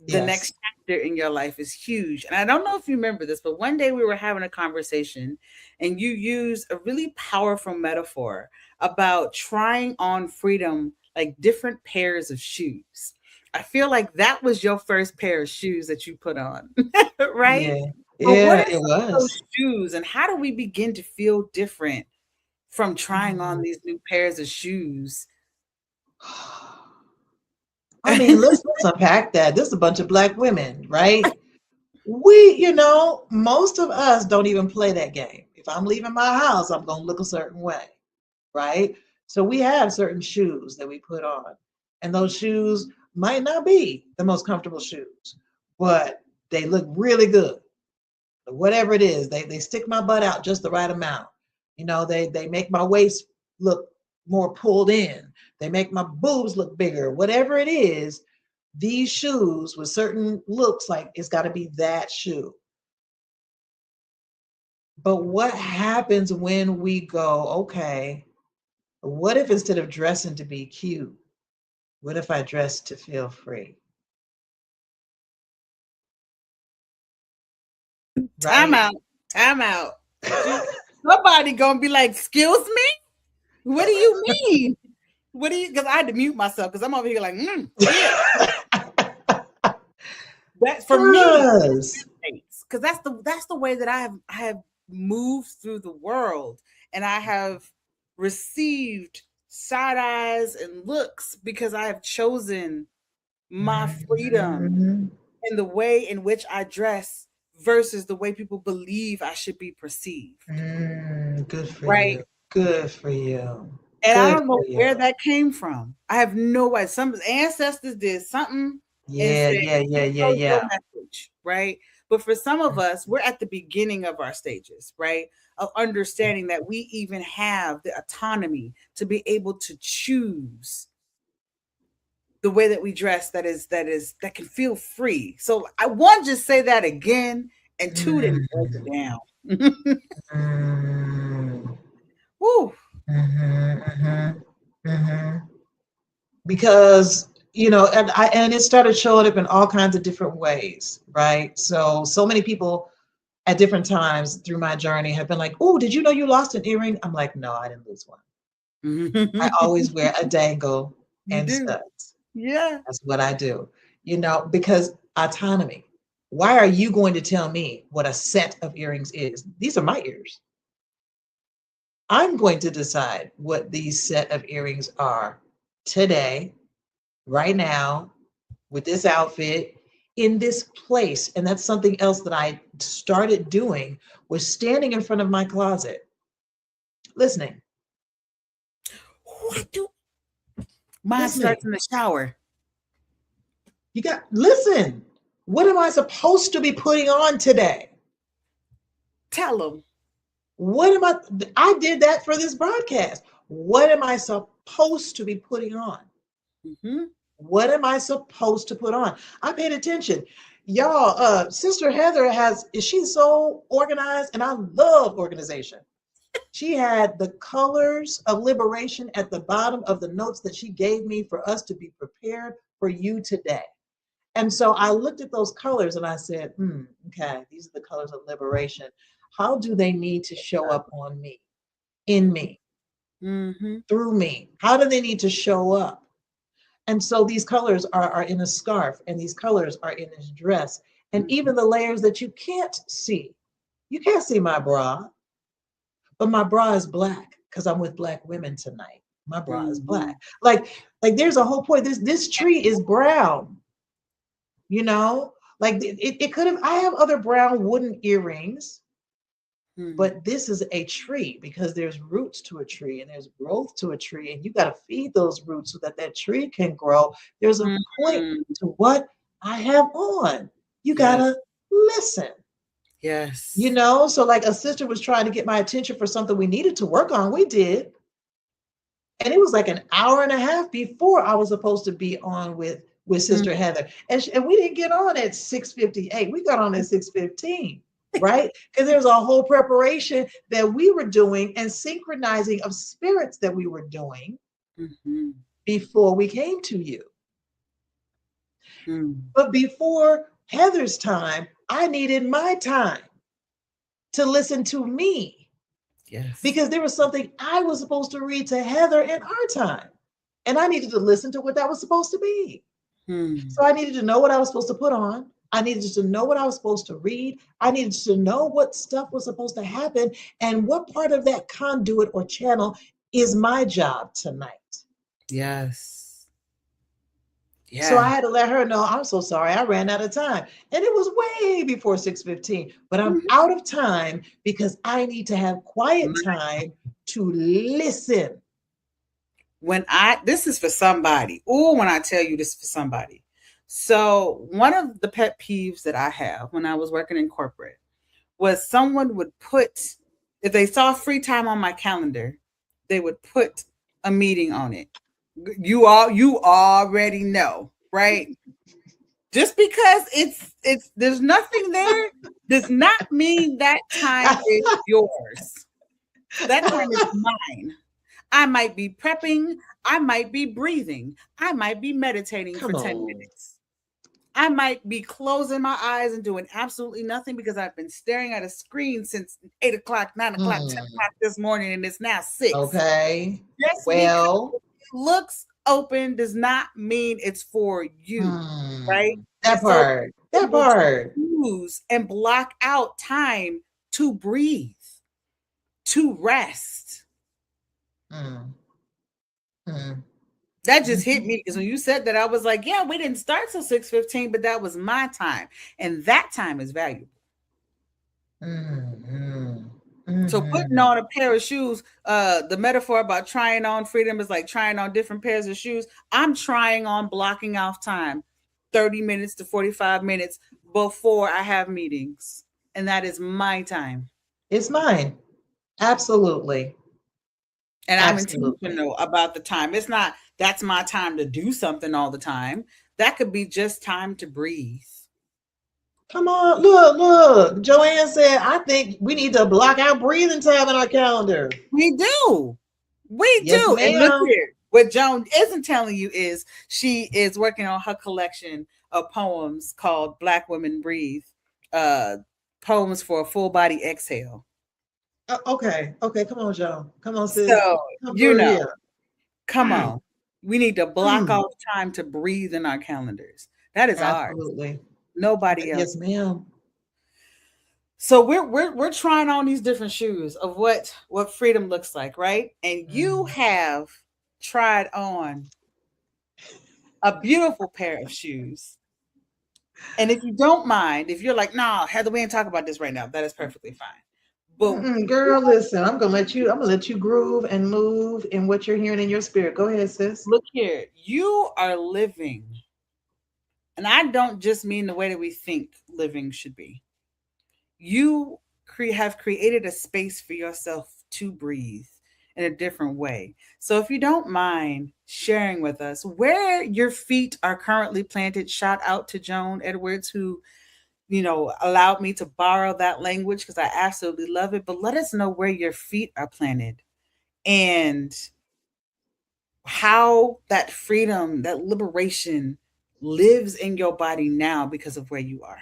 the Yes. next chapter in your life is huge. And I don't know if you remember this, but one day we were having a conversation and you used a really powerful metaphor about trying on freedom, like different pairs of shoes. I feel like that was your first pair of shoes that you put on, right? Yeah. But what Yeah, are it some of those was. shoes and how do we begin to feel different from trying on these new pairs of shoes? I mean, let's unpack that. This is a bunch of black women, right? Most of us don't even play that game. If I'm leaving my house, I'm going to look a certain way, right? So we have certain shoes that we put on, and those shoes might not be the most comfortable shoes, but they look really good. Whatever it is, they stick my butt out just the right amount. They make my waist look more pulled in. They make my boobs look bigger. Whatever it is, these shoes with certain looks, like it's got to be that shoe. But what happens when we go, okay, what if instead of dressing to be cute, what if I dress to feel free? Time Right? out. Time out. She, Somebody gonna be like, "Excuse me? What do you mean? What do you?" Because I had to mute myself because I'm over here like, yeah. That for me, Yes. because that's the way that I have moved through the world, and I have received side eyes and looks because I have chosen my freedom Mhm. in the way in which I dress versus the way people believe I should be perceived. Good for you. Right. Good for you. And I Good don't for know you. where that came from. I have no idea. Some ancestors did something and Yeah, said, yeah, yeah, "Here yeah, goes your yeah. message," right? But for some of us, we're at the beginning of our stages, right? Of understanding that we even have the autonomy to be able to choose the way that we dress that can feel free. So I want to just say that again, and two, didn't break Mm. it down. Mm, Woo. mhm, mhm, mhm. Because and it started showing up in all kinds of different ways, right? So many people at different times through my journey have been like, "Oh, did you know you lost an earring?" I'm like, "No, I didn't lose one. I always wear a dangle You and do. studs. Yeah. That's what I do." Because autonomy. Why are you going to tell me what a set of earrings is? These are my ears. I'm going to decide what these set of earrings are today, right now, with this outfit, in this place. And that's something else that I started doing, was standing in front of my closet, listening, What do mine listening. starts in the shower? Listen, what am I supposed to be putting on today? Tell them. What am I did that for this broadcast. What am I supposed to be putting on? Hmm. What am I supposed to put on? I paid attention. Y'all, Sister Heather she's so organized, and I love organization. She had the colors of liberation at the bottom of the notes that she gave me for us to be prepared for you today. And so I looked at those colors and I said, okay, these are the colors of liberation. How do they need to show up on me, in me, Hmm. through me? How do they need to show up? And so these colors are in a scarf, and these colors are in this dress, and even the layers that you can't see. You can't see my bra, but my bra is black because I'm with black women tonight. My bra is Hmm. black. Like there's a whole point. This tree is brown, you know? Like it could have, I have other brown wooden earrings, Hmm. but this is a tree because there's roots to a tree and there's growth to a tree, and you got to feed those roots so that that tree can grow. There's a point Hmm. to what I have on. You got Yes. to listen. Yes. So like a sister was trying to get my attention for something we needed to work on. We did. And it was like an hour and a half before I was supposed to be on with Mm. Sister Heather, and we didn't get on at 6:58. We got on at 6:15, right? Because there was a whole preparation that we were doing and synchronizing of spirits that we were doing Hmm. before we came to you. Mm. But before Heather's time, I needed my time to listen to me, Yes. because there was something I was supposed to read to Heather in our time. And I needed to listen to what that was supposed to be. Hmm. So I needed to know what I was supposed to put on. I needed to know what I was supposed to read. I needed to know what stuff was supposed to happen and what part of that conduit or channel is my job tonight. Yes. So I Yeah. had to let her know, I'm so sorry, I ran out of time. And it was way before 6:15, but I'm Mhm. out of time because I need to have quiet time to listen. This is for somebody. Oh, when I tell you this is for somebody. So, one of the pet peeves that I have when I was working in corporate was someone would put, if they saw free time on my calendar, they would put a meeting on it. You already know, right? Just because it's there's nothing there does not mean that time is yours. That time is mine. I might be prepping, I might be breathing, I might be meditating for Come 10 on. minutes. I might be closing my eyes and doing absolutely nothing because I've been staring at a screen since 8 o'clock, 9 o'clock, 10 o'clock Hmm. this morning, and it's now 6. Okay. Just because Well, it looks open does not mean it's for you, right? And that so part. I'm That able to part. choose and block out time to breathe, to rest. Mm, mm, That just hit mhm, me because when you said that, I was like, yeah, we didn't start till 6:15, but that was my time. And that time is valuable. mhm, So putting mhm. on a pair of shoes, the metaphor about trying on freedom is like trying on different pairs of shoes. I'm trying on blocking off time, 30 minutes to 45 minutes before I have meetings. And that is my time. It's mine. Absolutely. And I'm Absolutely. intentional about the time. It's not that's my time to do something all the time. That could be just time to breathe. Come on, look, look. Joanne said, I think we need to block out breathing time in our calendar. We do. We Yes, do. And look ma'am. here. What Joan isn't telling you is she is working on her collection of poems called Black Women Breathe. Uh Poems for a full body exhale. Okay, okay, come on, Joe. Come on, sis. So, Come you through know, here. come on. We need to block Mm, off time to breathe in our calendars. That is ours. absolutely. Nobody else. Yes, ma'am. So we're trying on these different shoes of what freedom looks like, right? And you Mm. have tried on a beautiful pair of shoes. And if you don't mind, if you're like, nah, Heather, we ain't talk about this right now, that is perfectly fine. But Mm-mm, girl, listen, I'm gonna let you groove and move in what you're hearing in your spirit. Go ahead, sis. look here, you are living, and I don't just mean the way that we think living should be. You have created a space for yourself to breathe in a different way. So if you don't mind sharing with us where your feet are currently planted, shout out to Joan Edwards, who allowed me to borrow that language because I absolutely love it. But let us know where your feet are planted and how that freedom, that liberation lives in your body now because of where you are.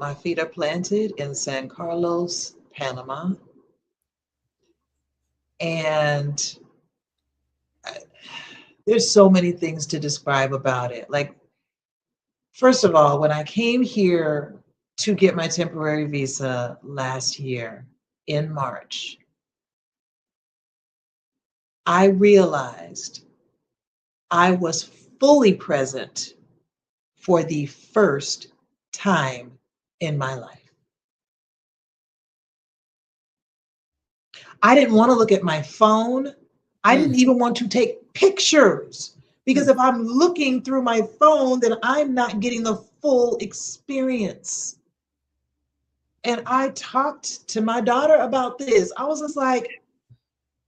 My feet are planted in San Carlos, Panama, and there's so many things to describe about it. Like, first of all, when I came here to get my temporary visa last year in March, I realized I was fully present for the first time in my life. I didn't want to look at my phone. I Mm, didn't even want to take pictures because mm, if I'm looking through my phone, then I'm not getting the full experience. And I talked to my daughter about this. I was just like,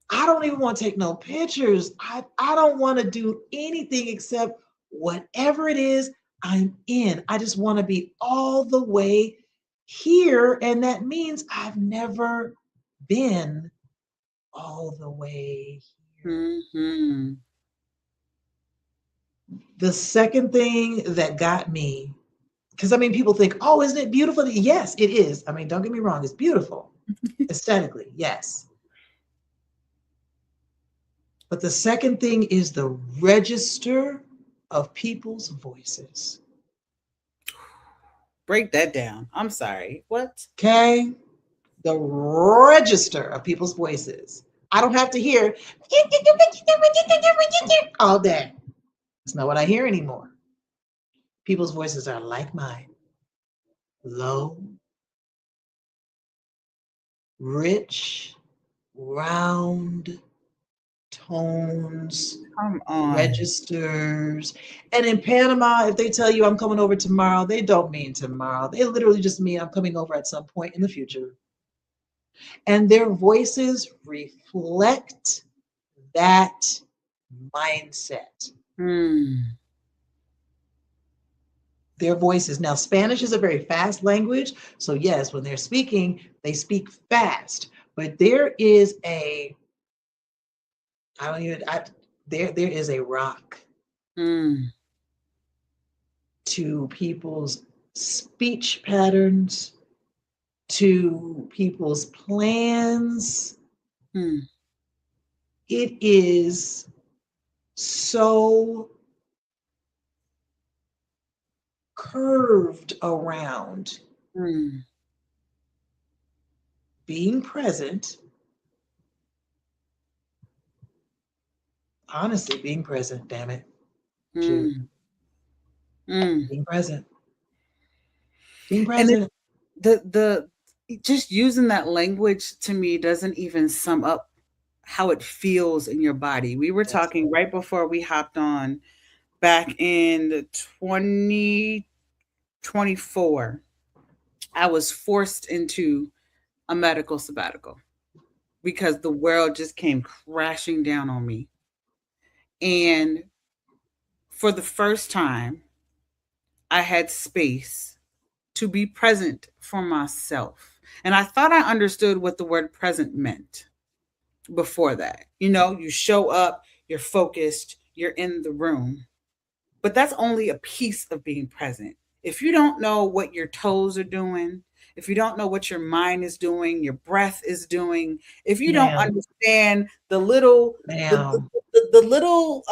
I don't even want to take no pictures. I don't want to do anything except whatever it is I'm in. I just want to be all the way here. And that means I've never been all the way here. mhm, The second thing that got me, because I mean, people think, oh, isn't it beautiful? Yes, it is. I mean, don't get me wrong, it's beautiful aesthetically, yes. But the second thing is the register of people's voices. break that down. I'm sorry. What? Okay? The register of people's voices. I don't have to hear all day. It's not what I hear anymore. People's voices are like mine, low, rich, round tones, Come on. registers. And in Panama, if they tell you I'm coming over tomorrow, they don't mean tomorrow. They literally just mean I'm coming over at some point in the future. And their voices reflect that mindset. Mm, Their voices. Now, Spanish is a very fast language. So, yes, when they're speaking, they speak fast. But there is a, I don't even, I, there is a rock mm, to people's speech patterns, to people's plans. mm, It is so curved around mm, being present, honestly, being present, damn it, shoot, mm, mm. being present, being And present. the just using that language to me doesn't even sum up how it feels in your body. We were That's talking right before we hopped on back in the 2024. I was forced into a medical sabbatical because the world just came crashing down on me. And for the first time, I had space to be present for myself. And I thought I understood what the word present meant before that. You know, you show up, you're focused, you're in the room. But that's only a piece of being present. If you don't know what your toes are doing, if you don't know what your mind is doing, your breath is doing, if you don't Ma'am, understand the little ma'am. the little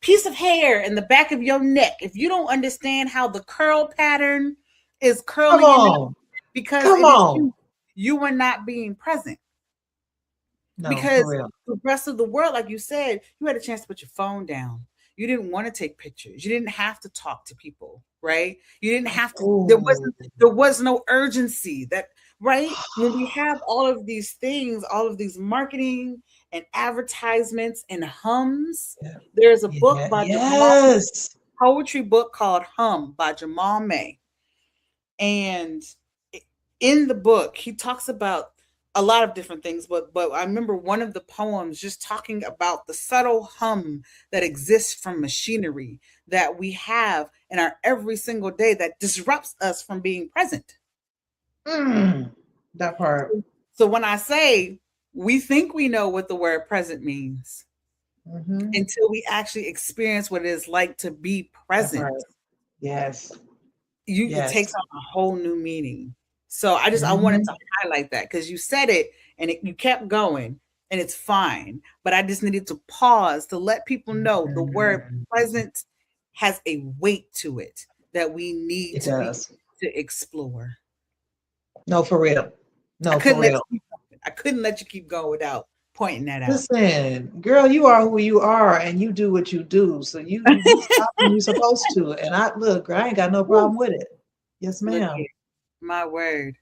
piece of hair in the back of your neck, if you don't understand how the curl pattern is Come curling in the on. because Come it is on. you are not being present No, for because real. the rest of the world, like you said, you had a chance to put your phone down. You didn't want to take pictures. You didn't have to talk to people, right? You didn't have to. Oh, There was no urgency. That right when we have all of these things, all of these marketing and advertisements and hums. yeah, There's a book yeah, by Jamal, yes. poetry book called "Hum" by Jamal May, and in the book he talks about a lot of different things, but I remember one of the poems just talking about the subtle hum that exists from machinery that we have in our every single day that disrupts us from being present. Mm, that part. So when I say we think we know what the word present means Hmm. until we actually experience what it is like to be That present, part. Yes. you it Yes. takes on a whole new meaning. So I wanted Hmm. to highlight that because you said it and you kept going and it's fine. But I just needed to pause to let people know the word present has a weight to it that we need It to be does. to explore. No, for real. I No, for couldn't let real. you keep going. I couldn't let you keep going without pointing that out. Listen, girl, you are who you are and you do what you do. So you stop when you're supposed to. And I look, girl, I ain't got no Woo, problem with it. Yes, look ma'am. here, my word.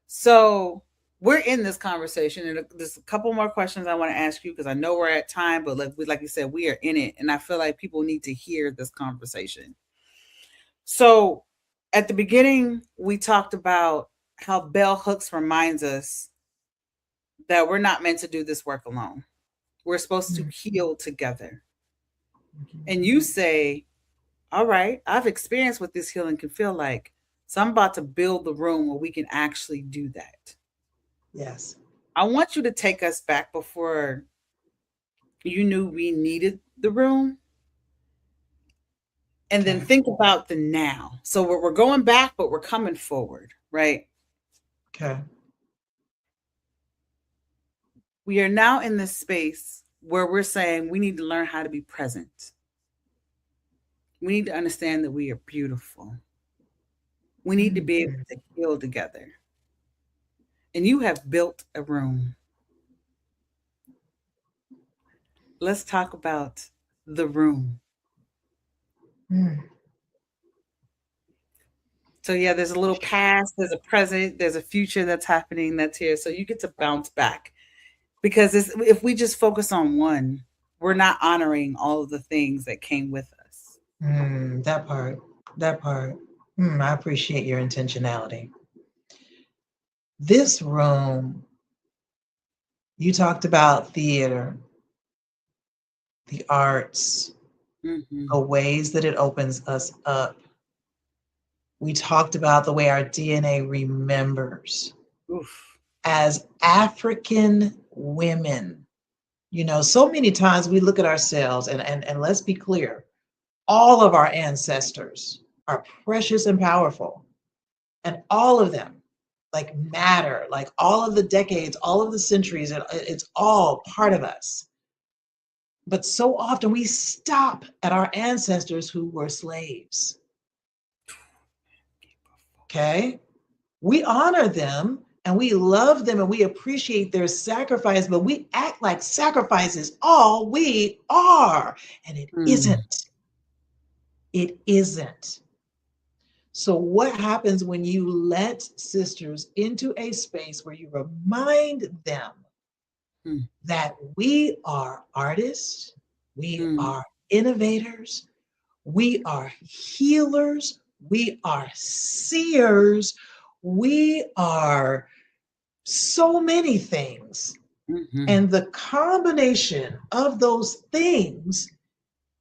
So we're in this conversation, and there's a couple more questions I want to ask you because I know we're at time, but like you said, we are in it, and I feel like people need to hear this conversation. So at the beginning, we talked about how bell hooks reminds us that we're not meant to do this work alone. We're supposed to heal together. And you say, "All right, I've experienced what this healing can feel like, so I'm about to build the room where we can actually do that." Yes. I want you to take us back before you knew we needed the room, and then Okay. think about the now. So we're going back, but we're coming forward, right? Okay. We are now in this space where we're saying we need to learn how to be present. We need to understand that we are beautiful. We need to be able Mhm. to heal together. And you have built a room. Let's talk about the room. Mm. So yeah, there's a little past, there's a present, there's a future that's happening that's here. So you get to bounce back because if we just focus on one, we're not honoring all of the things that came with us. Mm, that part. That part. I appreciate your intentionality. This room, you talked about theater, the arts, Hmm. the ways that it opens us up. We talked about the way our DNA remembers. Oof. As African women, so many times we look at ourselves and let's be clear, all of our ancestors are precious and powerful, and all of them like matter, like all of the decades, all of the centuries, it's all part of us. But so often we stop at our ancestors who were slaves. Okay, we honor them and we love them and we appreciate their sacrifice, but we act like sacrifice is all we are. And it Mm, isn't. It isn't. So, what happens when you let sisters into a space where you remind them mm, that we are artists, we mm, are innovators, we are healers, we are seers, we are so many things. mhm, And the combination of those things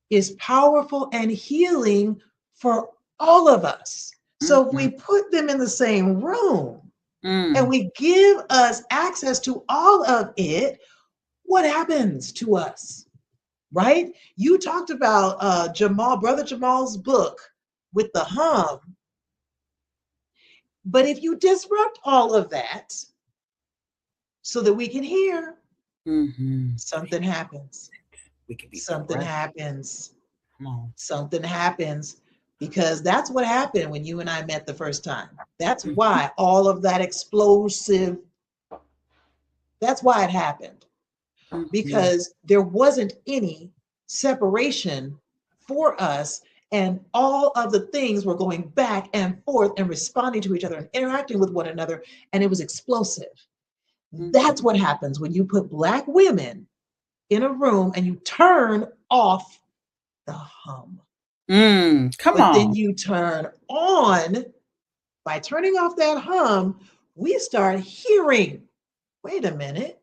is powerful and healing for all of us. So if we Mm-hmm. put them in the same room and Mm. we give us access to all of it, what happens to us? Right? You talked about Brother Jamal's book with the hum, but if you disrupt all of that so that we can hear, Mm-hmm. something happens. We could be Something threat. happens. Come on. Something happens because that's what happened when you and I met the first time. That's why all of that explosive, that's why it happened, Mm-hmm. because there wasn't any separation for us. And all of the things were going back and forth and responding to each other and interacting with one another. And it was explosive. Mm-hmm. That's what happens when you put Black women in a room and you turn off the hum. Mm. Come But then on. you turn on, by turning off that hum, we start hearing, wait a minute,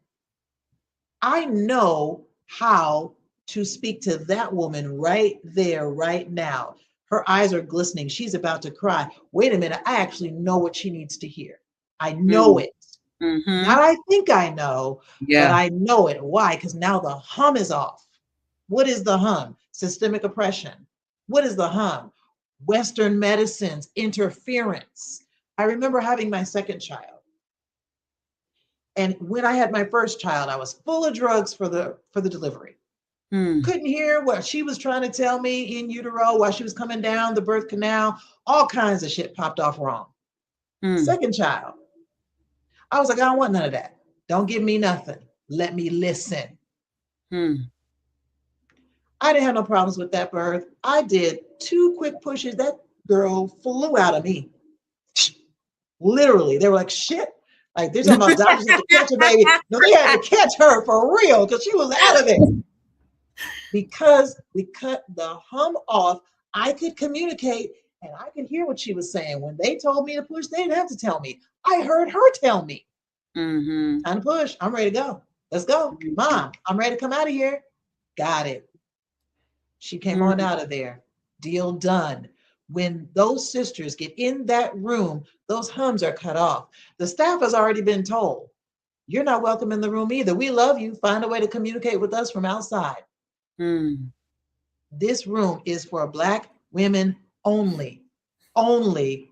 I know how to speak to that woman right there, right now. Her eyes are glistening. She's about to cry. Wait a minute, I actually know what she needs to hear. I know Mm. it. Mm-hmm. Not I think I know, but Yeah. I know it. Why? Because now the hum is off. What is the hum? Systemic oppression. What is the hum? Western medicine's interference. I remember having my second child. And when I had my first child, I was full of drugs for the delivery. Mm. Couldn't hear what she was trying to tell me in utero while she was coming down the birth canal. All kinds of shit popped off wrong. Mm. Second child, I was like, I don't want none of that. Don't give me nothing. Let me listen. Mm. I didn't have no problems with that birth. I did two quick pushes. That girl flew out of me. Literally. They were like, shit. Like they're talking about doctors had to catch a baby. No, they had to catch her for real because she was out of there. Because we cut the hum off, I could communicate and I could hear what she was saying. When they told me to push, they didn't have to tell me. I heard her tell me, Mm-hmm. time to push. I'm ready to go. Let's go. Mom, I'm ready to come out of here. Got it. She came on Mm. out of there. Deal done. When those sisters get in that room, those hums are cut off. The staff has already been told, you're not welcome in the room either. We love you. Find a way to communicate with us from outside. Mm. This room is for Black women only, only,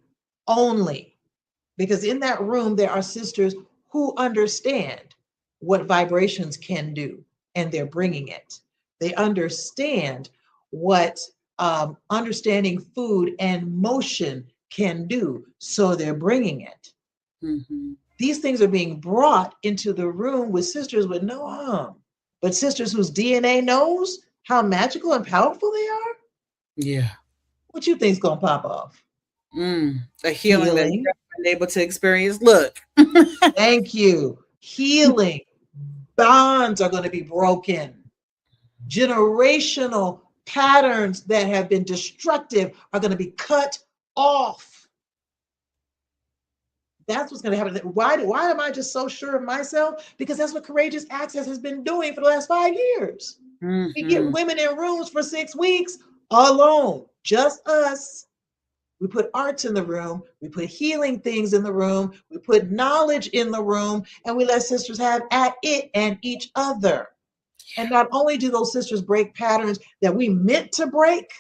only. Because in that room, there are sisters who understand what vibrations can do, and they're bringing it. They understand what understanding food and motion can do, so they're bringing it. Mm-hmm. These things are being brought into the room with sisters with no harm, but sisters whose DNA knows how magical and powerful they are. Yeah. What you think's gonna pop off? Mm. A healing that Healing. you've been able to experience. Look. Thank you. Healing. Bonds are going to be broken. Generational patterns that have been destructive are going to be cut off. That's what's going to happen. Why am I just so sure of myself? Because that's what Courageous Access has been doing for the last 5 years. We get Mm-hmm. women in rooms for 6 weeks alone, just us. We put arts in the room, we put healing things in the room, we put knowledge in the room, and we let sisters have at it and each other. And not only do those sisters break patterns that we meant to break,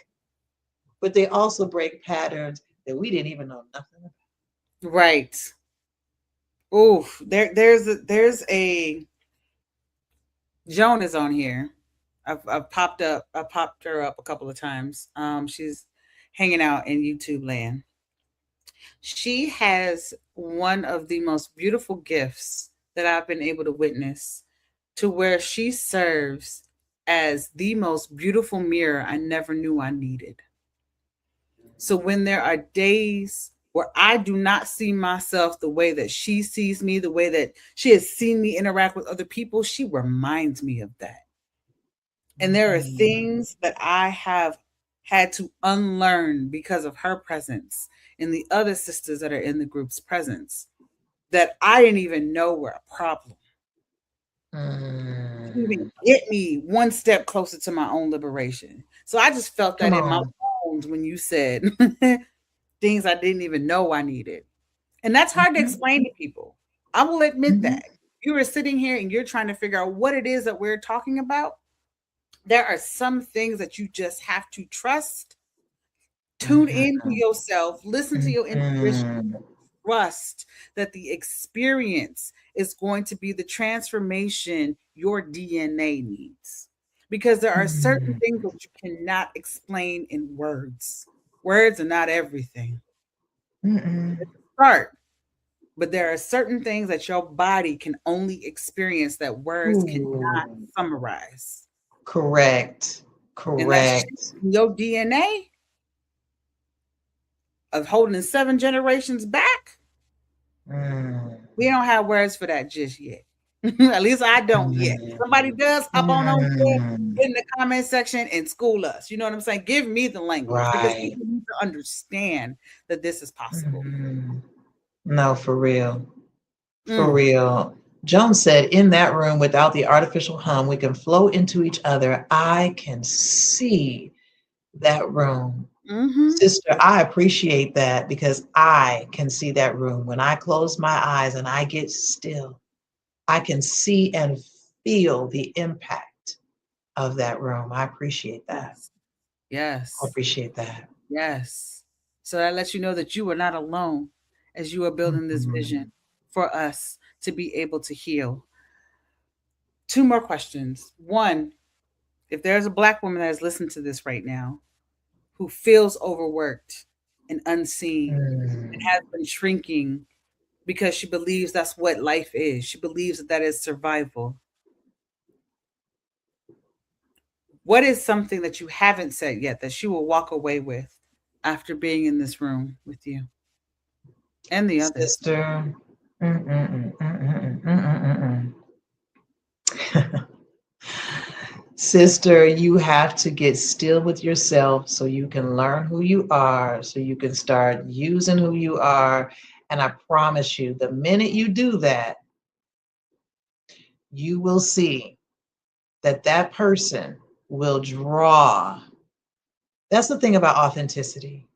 but they also break patterns that we didn't even know nothing about. Right. Ooh, there's a Joan is on here. I popped her up a couple of times. She's hanging out in YouTube land. She has one of the most beautiful gifts that I've been able to witness, to where she serves as the most beautiful mirror I never knew I needed. So when there are days where I do not see myself the way that she sees me, the way that she has seen me interact with other people, she reminds me of that. And there are Mm. things that I have had to unlearn because of her presence and the other sisters that are in the group's presence, that I didn't even know were a problem. To even Mm. get me one step closer to my own liberation. So I just felt Come that in my on. bones when you said things I didn't even know I needed. And that's hard to Mhm, explain to people. I will admit mhm, that. You are sitting here and you're trying to figure out what it is that we're talking about. There are some things that you just have to trust, tune into mhm, yourself, listen to your intuition, mhm, trust that the experience is going to be the transformation your DNA needs. Because there are certain mhm, things that you cannot explain in words. Words are not everything. mhm. Start, but there are certain things that your body can only experience that words cannot Ooh, summarize. correct, And that shift correct. in your DNA of holding 7 generations back, Mm, we don't have words for that just yet. At least I don't yet. Somebody mm, does, hop on over mm. there in the comment section and school us. You know what I'm saying? Give me the language because Right. people need to understand that this is possible. Mhm. No, for real. For Mm. real. Joan said, in that room without the artificial hum, we can flow into each other. I can see that room. Mm-hmm. Sister, I appreciate that because I can see that room. When I close my eyes and I get still, I can see and feel the impact of that room. I appreciate that. Yes. I Yes. appreciate that. Yes. So that lets you know that you are not alone as you are building this vision Mhm. for us to be able to heal. Two more questions. One, if there's a Black woman that is listening to this right now who feels overworked and unseen and Mm. has been shrinking because she believes that's what life is, she believes that that is survival. What is something that you haven't said yet that she will walk away with after being in this room with you and the others? Sister. Mm-mm-mm-mm-mm-mm-mm-mm. Sister, you have to get still with yourself so you can learn who you are, so you can start using who you are. And I promise you, the minute you do that, you will see that that person will draw. That's the thing about authenticity.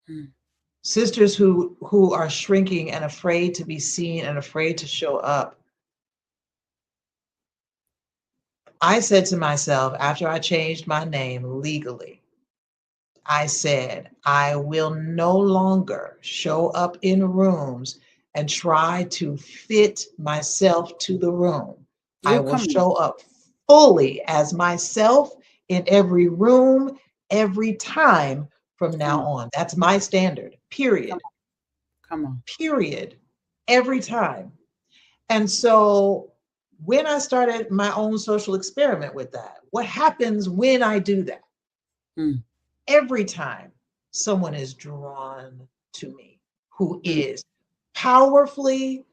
Mm. Sisters who are shrinking and afraid to be seen and afraid to show up. I said to myself after I changed my name legally, I said, I will no longer show up in rooms and try to fit myself to the room. I Oh, will come on. show up fully as myself in every room, every time from Come now on. on. That's my standard, Come period, on. Come on. period, every time. And so when I started my own social experiment with that, what happens when I do that? Mm. Every time someone is drawn to me who Mm. is powerfully,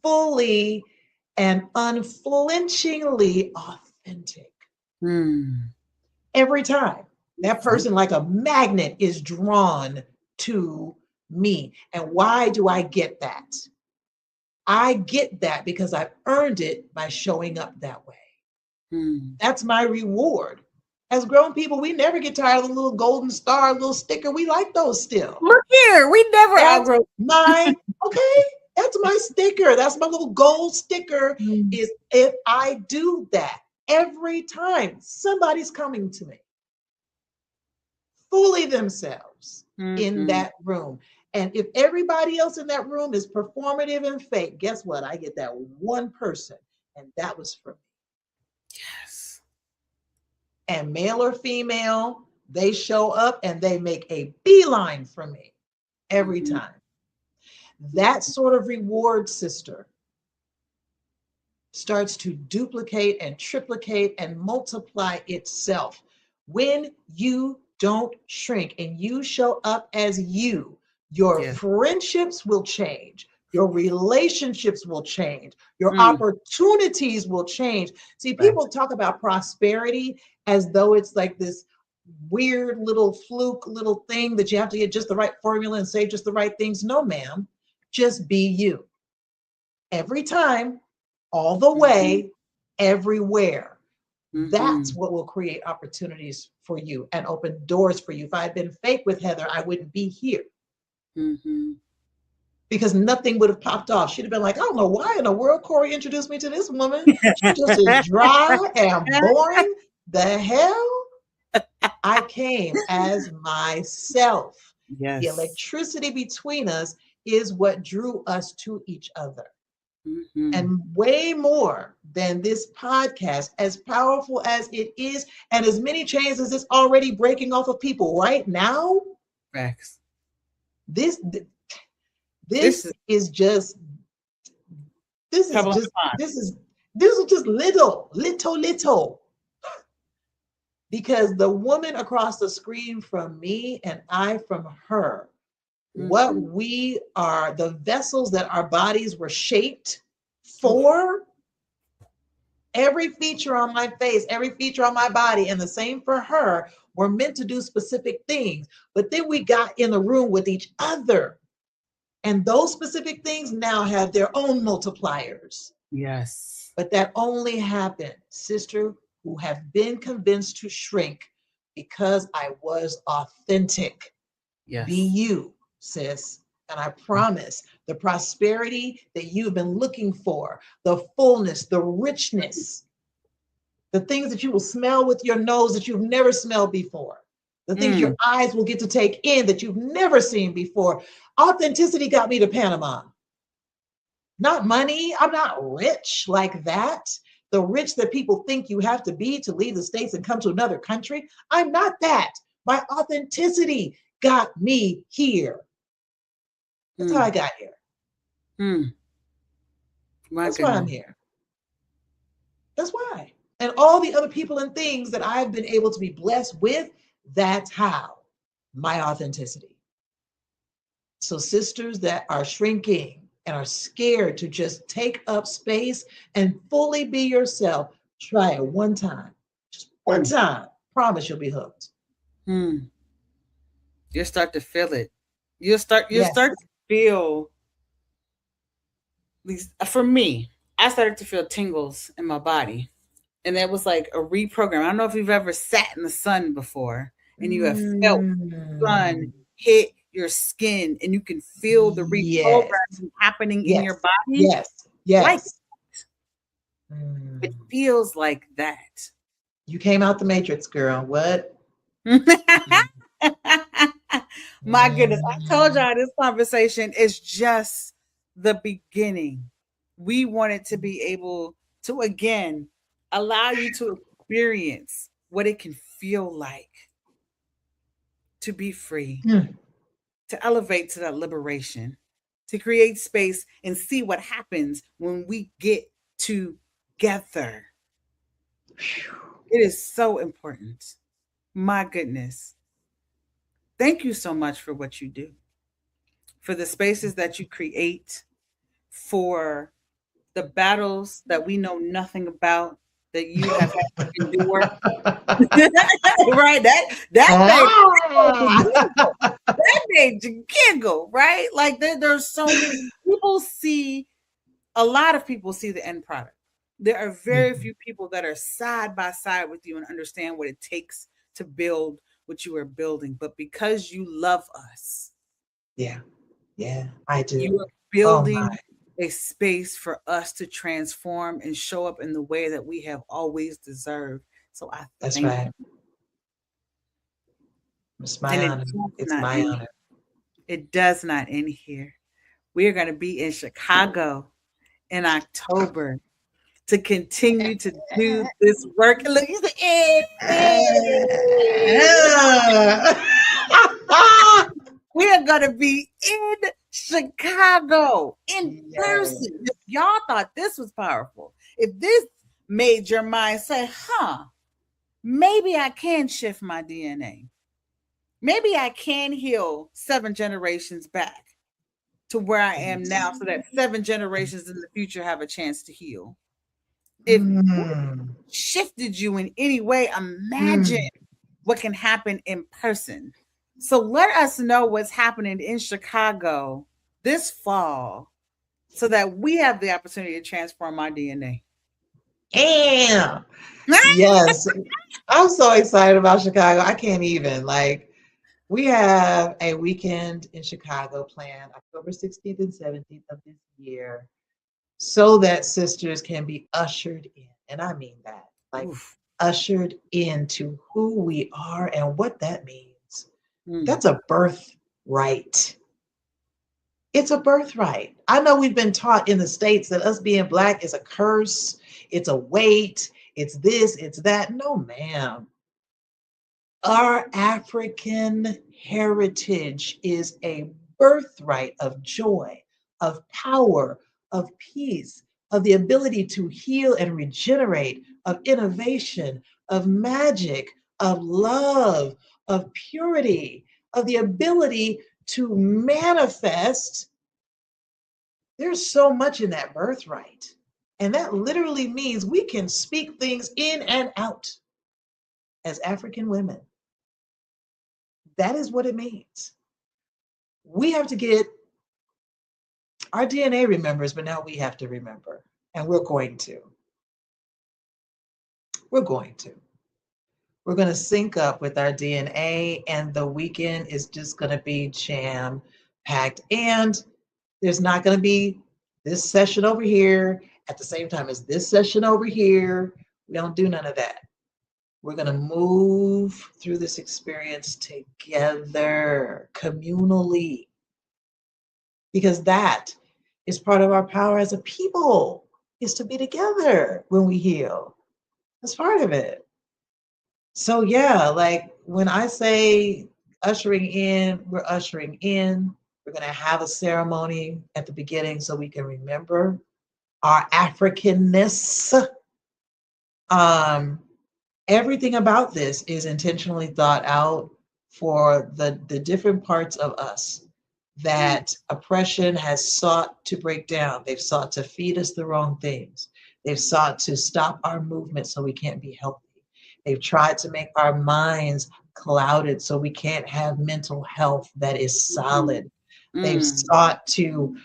fully, and unflinchingly authentic. Mm. Every time that Fun. person, like a magnet, is drawn to me. And why do I get that? I get that because I've earned it by showing up that way. Mm. That's my reward. As grown people, we never get tired of the little golden star, little sticker. We like those still. Look here, we never That's outgrow. my, okay, that's my sticker. That's my little gold sticker. Mm. Is if I do that every time somebody's coming to me, fully themselves in Mm-hmm. that room. And if everybody else in that room is performative and fake, guess what? I get that one person, and that was for me. Yes. And male or female, they show up and they make a beeline for me every Mm-hmm. time. That sort of reward, sister, starts to duplicate and triplicate and multiply itself. When you don't shrink and you show up as you, your Yes. friendships will change. Your relationships will change. Your Mm. opportunities will change. See, Right. people talk about prosperity as though it's like this weird little fluke little thing that you have to get just the right formula and say just the right things. No, ma'am. Just be you every time, all the Mm-hmm. way, everywhere. Mm-hmm. That's what will create opportunities for you and open doors for you. If I had been fake with Heather, I wouldn't be here. Mm-hmm. because nothing would have popped off. She'd have been like, I don't know why in the world Corey introduced me to this woman. She just is dry and boring. The hell? I came as myself. The Yes. electricity between us is what drew us to each other. Mm-hmm. And way more than this podcast, as powerful as it is, and as many chains as it's already breaking off of people right now, Facts. this This this is is just this is pebble in the just pond. this is just little because the woman across the screen from me and I from her, what Mm-hmm. we are, the vessels that our bodies were shaped Oof. for, every feature on my face, every feature on my body, and the same for her, were meant to do specific things. But then we got in the room with each other, and those specific things now have their own multipliers. Yes. But that only happened, sister, who have been convinced to shrink because I was authentic. Be Yes. you, sis. And I promise the prosperity that you've been looking for, the fullness, the richness, the things that you will smell with your nose that you've never smelled before, the things your Mm. eyes will get to take in that you've never seen before. Authenticity got me to Panama. Not money. I'm not rich like that. The rich that people think you have to be to leave the States and come to another country. I'm not that. My authenticity got me here. That's how I Mm. got here. Mm. My That's why I'm goodness. here. That's why. And all the other people and things that I've been able to be blessed with, that's how. My authenticity. So, sisters that are shrinking and are scared to just take up space and fully be yourself, try it one time. Just one Mm. time. Promise you'll be hooked. Mm. You'll start to feel it. You'll Yes. start to feel these for me, I started to feel tingles in my body. And that was like a reprogram. I don't know if you've ever sat in the sun before and you have felt the sun Mm, hit your skin and you can feel the yes. reprogramming happening in your Yes. body. Yes. Like Yes. it Mm. feels like that. You came out the matrix, girl. What? My goodness, I told Mm. y'all this conversation is just the beginning. We wanted to be able to again allow you to experience what it can feel like to be free, Mm. to elevate to that liberation, to create space and see what happens when we get together. It is so important. My goodness. Thank you so much for what you do, for the spaces that you create, for the battles that we know nothing about that you have had to endure. Right? That made Ah! that made you giggle, right? Like there's so many people see a lot of people see the end product. There are very Mhm. few people that are side by side with you and understand what it takes to build what you are building. But because you love us, Yeah, yeah, I you do. are Oh my, building a space for us to transform and show up in the way that we have always deserved. So I that's thank right. you. It's my And it honor. does It's not my end. honor. It does not end here. We are going to be in Chicago in October to continue to do this work. And look, you said, we are going to be in Chicago in Yes. person. If y'all thought this was powerful, if this made your mind say, huh, maybe I can shift my DNA. Maybe I can heal 7 generations back to where I am now so that 7 generations in the future have a chance to heal. If Mm, shifted you in any way, imagine mm. what can happen in person. So let us know what's happening in Chicago this fall so that we have the opportunity to transform our DNA. Damn. Yes. I'm so excited about Chicago. I can't even like. We have a weekend in Chicago planned October 16th and 17th of this year so that sisters can be ushered in. And I mean that, like Oof. ushered into who we are and what that means. Mm. That's a birthright. It's a birthright. I know we've been taught in the States that us being Black is a curse, it's a weight, it's this, it's that. No, ma'am. Our African heritage is a birthright of joy, of power, of peace, of the ability to heal and regenerate, of innovation, of magic, of love, of purity, of the ability to manifest. There's so much in that birthright. And that literally means we can speak things in and out as African women. That is what it means. We have to get our DNA remembers, but now we have to remember. And we're going to. We're going to. We're going to sync up with our DNA, and the weekend is just going to be jam packed. And there's not going to be this session over here at the same time as this session over here. We don't do none of that. We're going to move through this experience together, communally, because that is part of our power as a people, is to be together when we heal. That's part of it. So yeah, like when I say ushering in, we're ushering in. We're going to have a ceremony at the beginning so we can remember our Africanness. Um, Everything about this is intentionally thought out for the different parts of us Mm. that oppression has sought to break down. They've sought to feed us the wrong things. They've sought to stop our movement so we can't be healthy. They've tried to make our minds clouded so we can't have mental health that is Mm. solid. They've Mm. sought to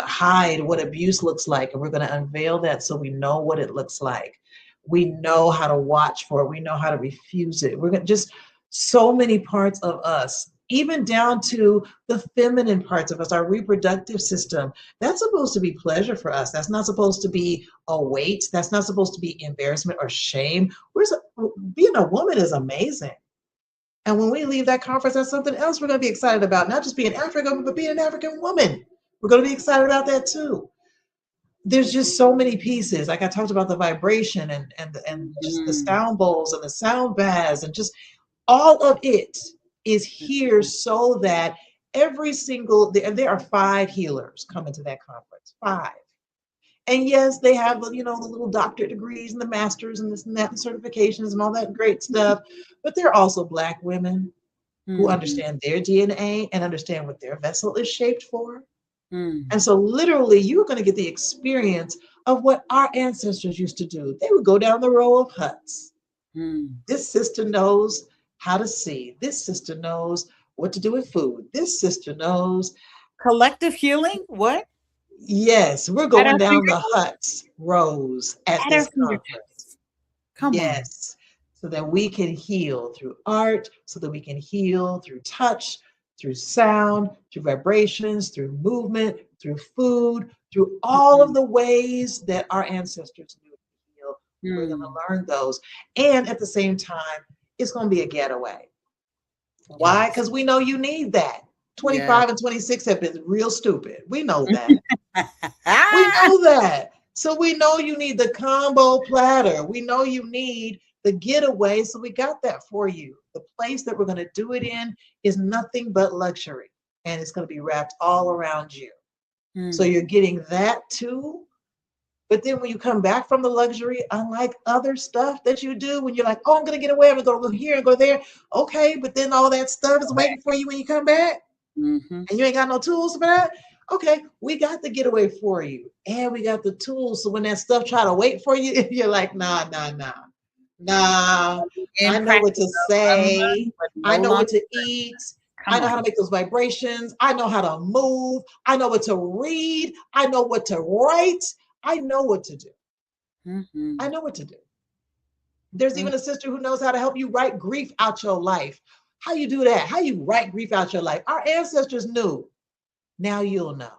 hide what abuse looks like, and we're going to unveil that so we know what it looks like. We know how to watch for it. We know how to refuse it. We're going to just so many parts of us, even down to the feminine parts of us, our reproductive system. That's supposed to be pleasure for us. That's not supposed to be a weight. That's not supposed to be embarrassment or shame. Being a woman is amazing. And when we leave that conference, that's something else we're going to be excited about. Not just being African, but being an African woman. We're going to be excited about that too. There's just so many pieces. Like I talked about the vibration and just the Mm. sound bowls and the sound baths and just all of it is here so that every single there are 5 healers coming to that conference. 5. And yes, they have the little doctorate degrees and the masters and this and that and certifications and all that great stuff. But they're also Black women who Mhm. understand their DNA and understand what their vessel is shaped for. Mm. And so, literally, you're going to get the experience of what our ancestors used to do. They would go down the row of huts. Mm. This sister knows how to see. This sister knows what to do with food. This sister knows. Collective healing? What? Yes, we're At going our down the fingertips? huts rows at At our this conference. fingertips. Come on. Yes, so that we can heal through art, so that we can heal through touch, through sound, through vibrations, through movement, through food, through all of Mm. the ways that our ancestors knew to heal. We're going Mm. to learn those. And at the same time, it's going to be a getaway. Why? Yes. Because we know you need that. Yes. 25 and 26 have been real stupid. We know that. We know that. So we know you need the combo platter. We know you need the getaway. So we got that for you. The place that we're going to do it in is nothing but luxury. And it's going to be wrapped all around you. So Mm. you're getting that too. But then when you come back from the luxury, unlike other stuff that you do, when you're like, oh, I'm going to get away, I'm going to go here and go there. Okay, but then all that stuff is Go waiting back. for you when you come back Mhm. and you ain't got no tools for that. Okay, we got the getaway for you, and we got the tools. So when that stuff try to wait for you, you're like, nah, nah, nah, nah. I know what Impractical. to say. Unlearn, but I no know longer. what to eat. I Come know how to on. make those vibrations. I know how to move. I know what to read. I know what to write. I know what to do. I Mhm. know what to do. There's Mm, even a sister who knows how to help you write grief out your life. How you do that? How you write grief out your life? Our ancestors knew. Now you'll know.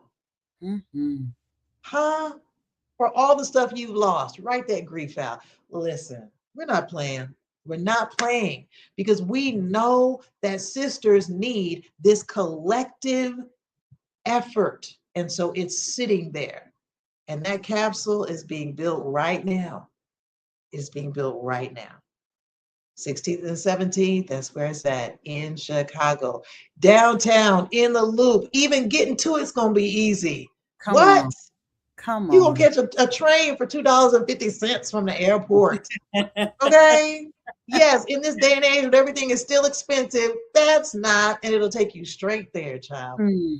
mhm. Huh? For all the stuff you've lost, write that grief out. Listen, we're not playing. We're not playing because we know that sisters need this collective effort. And so it's sitting there. And that capsule is being built right now. It's being built right now. 16th and 17th, that's where it's at in Chicago. Downtown, in the loop. Even getting to it's going to be easy. Come What? on. Come You going on. to catch a train for $2.50 from the airport. Okay? Yes, in this day and age when everything is still expensive, that's not, and it'll take you straight there, child. Mm.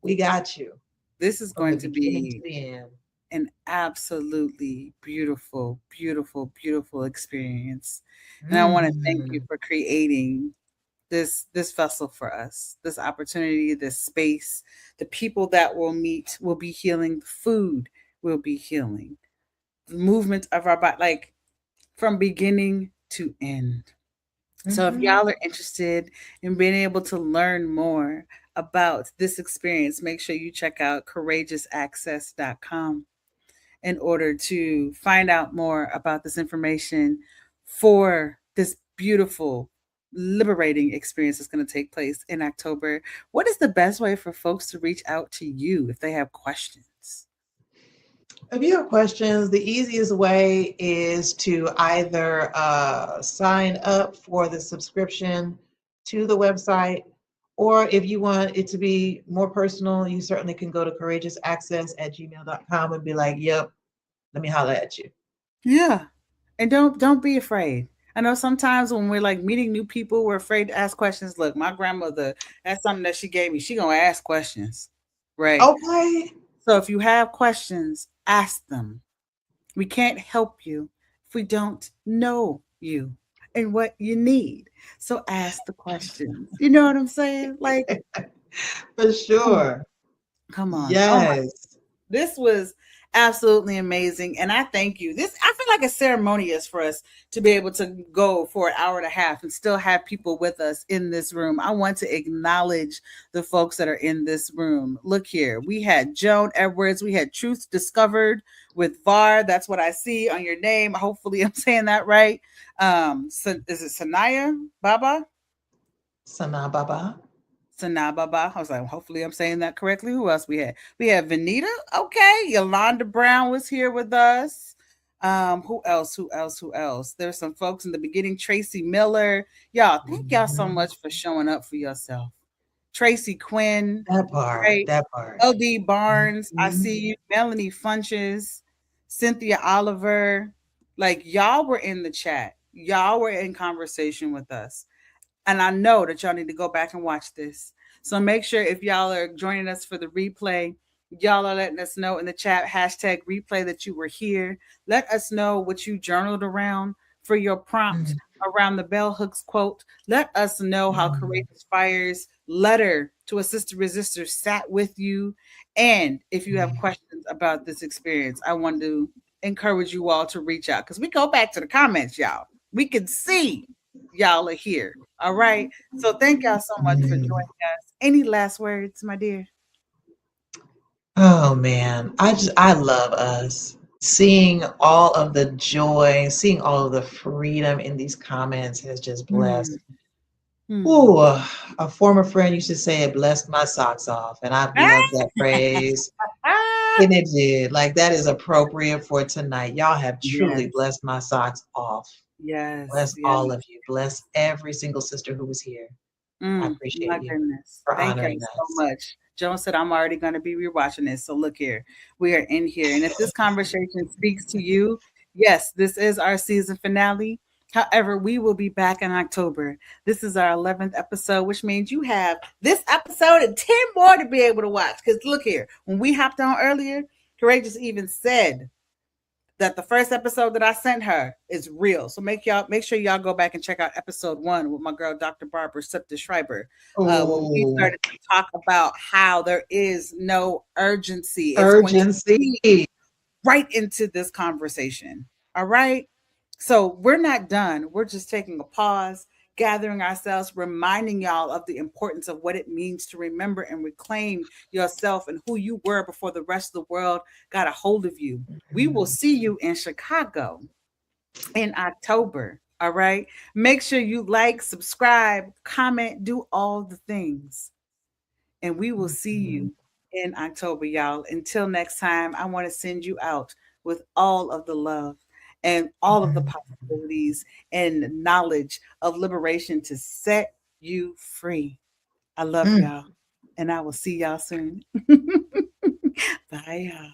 We got you This is from going the to beginning to be the end. an absolutely beautiful, beautiful, beautiful experience. And I want to thank you Mm, for creating this vessel for us, this opportunity, this space. The people that will meet will be healing. The food will be healing. The movement of our body, like from beginning to end. So if mhm. y'all are interested in being able to learn more about this experience, make sure you check out courageousaccess.com in order to find out more about this information for this beautiful, liberating experience that's going to take place in October. What is the best way for folks to reach out to you if they have questions? If you have questions, the easiest way is to either sign up for the subscription to the website, or if you want it to be more personal, you certainly can go to courageousaccess@gmail.com and be like, yep, let me holler at you. Yeah. And don't be afraid. I know sometimes when we're like meeting new people, we're afraid to ask questions. Look, my grandmother, that's something that she gave me. She gonna ask questions. Right. Okay. So if you have questions, ask them. We can't help you if we don't know you and what you need. So ask the questions. You know what I'm saying? Like, For come on. sure. Come on. Oh my, Yes. this was absolutely amazing. And I thank you. This, I feel like it's ceremonious for us to be able to go for an hour and a half and still have people with us in this room. I want to acknowledge the folks that are in this room. Look here. We had Joan Edwards. We had Truth Discovered with VAR. That's what I see on your name. Hopefully I'm saying that right. So is it Sanaya Baba? Sana Baba. Sanababa. I was like, hopefully I'm saying that correctly. Who else we had? We had Vanita. Okay. Yolanda Brown was here with us. Who else? Who else? Who else? There's some folks in the beginning. Tracy Miller. Y'all, thank y'all so Mhm. much for showing up for yourself. Tracy Quinn, That part. right? That part. LD Barnes. I Mhm. see you. Melanie Funches, Cynthia Oliver. Like y'all were in the chat. Y'all were in conversation with us, and I know that y'all need to go back and watch this. So make sure if y'all are joining us for the replay, y'all are letting us know in the chat hashtag replay that you were here. Let us know what you journaled around for your prompt Mm, around the bell hooks quote. Let us know how mm. Courageous Fire's letter to a sister resistor sat with you. And if you have questions about this experience, I want to encourage you all to reach out because we go back to the comments, y'all. We can see y'all are here. All right. So thank y'all so much for Mm. joining us. Any last words, my dear? Oh man, I love us. Seeing all of the joy, seeing all of the freedom in these comments has just blessed. Mm, mm. Ooh, a former friend used to say it blessed my socks off, and I love that phrase. Ah! And it did. Like that is appropriate for tonight. Y'all have truly Yes, blessed my socks off. yes, Bless yes. all of you. Bless every single sister who was here. I appreciate My you goodness. for Thank you honoring so us. much. Joan said, I'm already going to be rewatching this. So look here. We are in here. And if this conversation speaks to you, yes, this is our season finale. However, we will be back in October. This is our 11th episode, which means you have this episode and 10 more to be able to watch. Because look here, when we hopped on earlier, Courageous even said that the first episode that I sent her is real. So make sure y'all go back and check out episode 1 with my girl Dr. Barbara Sipta Schreiber, when we Oh, started to talk about how there is no urgency. It's going to urgency. be right into this conversation. All right. So we're not done. We're just taking a pause, gathering ourselves, reminding y'all of the importance of what it means to remember and reclaim yourself and who you were before the rest of the world got a hold of you. We will see you in Chicago in October. All right. Make sure you like, subscribe, comment, do all the things. And we will see you in October, y'all. Until next time, I want to send you out with all of the love and all of the possibilities and knowledge of liberation to set you free. I love y'all. And I will see y'all soon. Bye, y'all.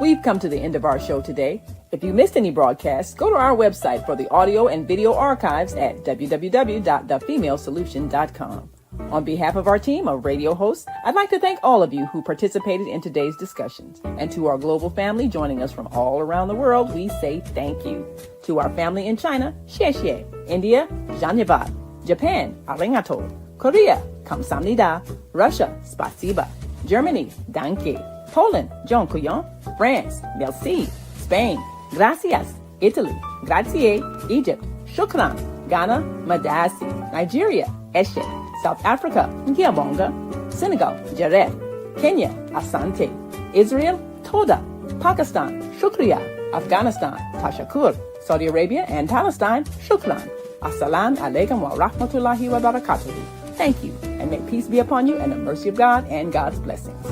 We've come to the end of our show today. If you missed any broadcasts, go to our website for the audio and video archives at www.thefemalesolution.com. On behalf of our team of radio hosts, I'd like to thank all of you who participated in today's discussions. And to our global family joining us from all around the world, we say thank you. To our family in China, xie xie. India, Dhanyavad. Japan, arigato. Korea, kamsamnida. Russia, spasiba. Germany, danke. Poland, dziękuję. France, merci. Spain, gracias. Italy, grazie. Egypt, shukran. Ghana, madasi. Nigeria, eshe. South Africa, ngiabonga. Senegal, jaref. Kenya, asante. Israel, toda. Pakistan, shukriya. Afghanistan, tashakur. Saudi Arabia and Palestine, shukran. Assalamu alaikum wa rahmatullahi wa barakatuh. Thank you, and may peace be upon you and the mercy of God and God's blessings.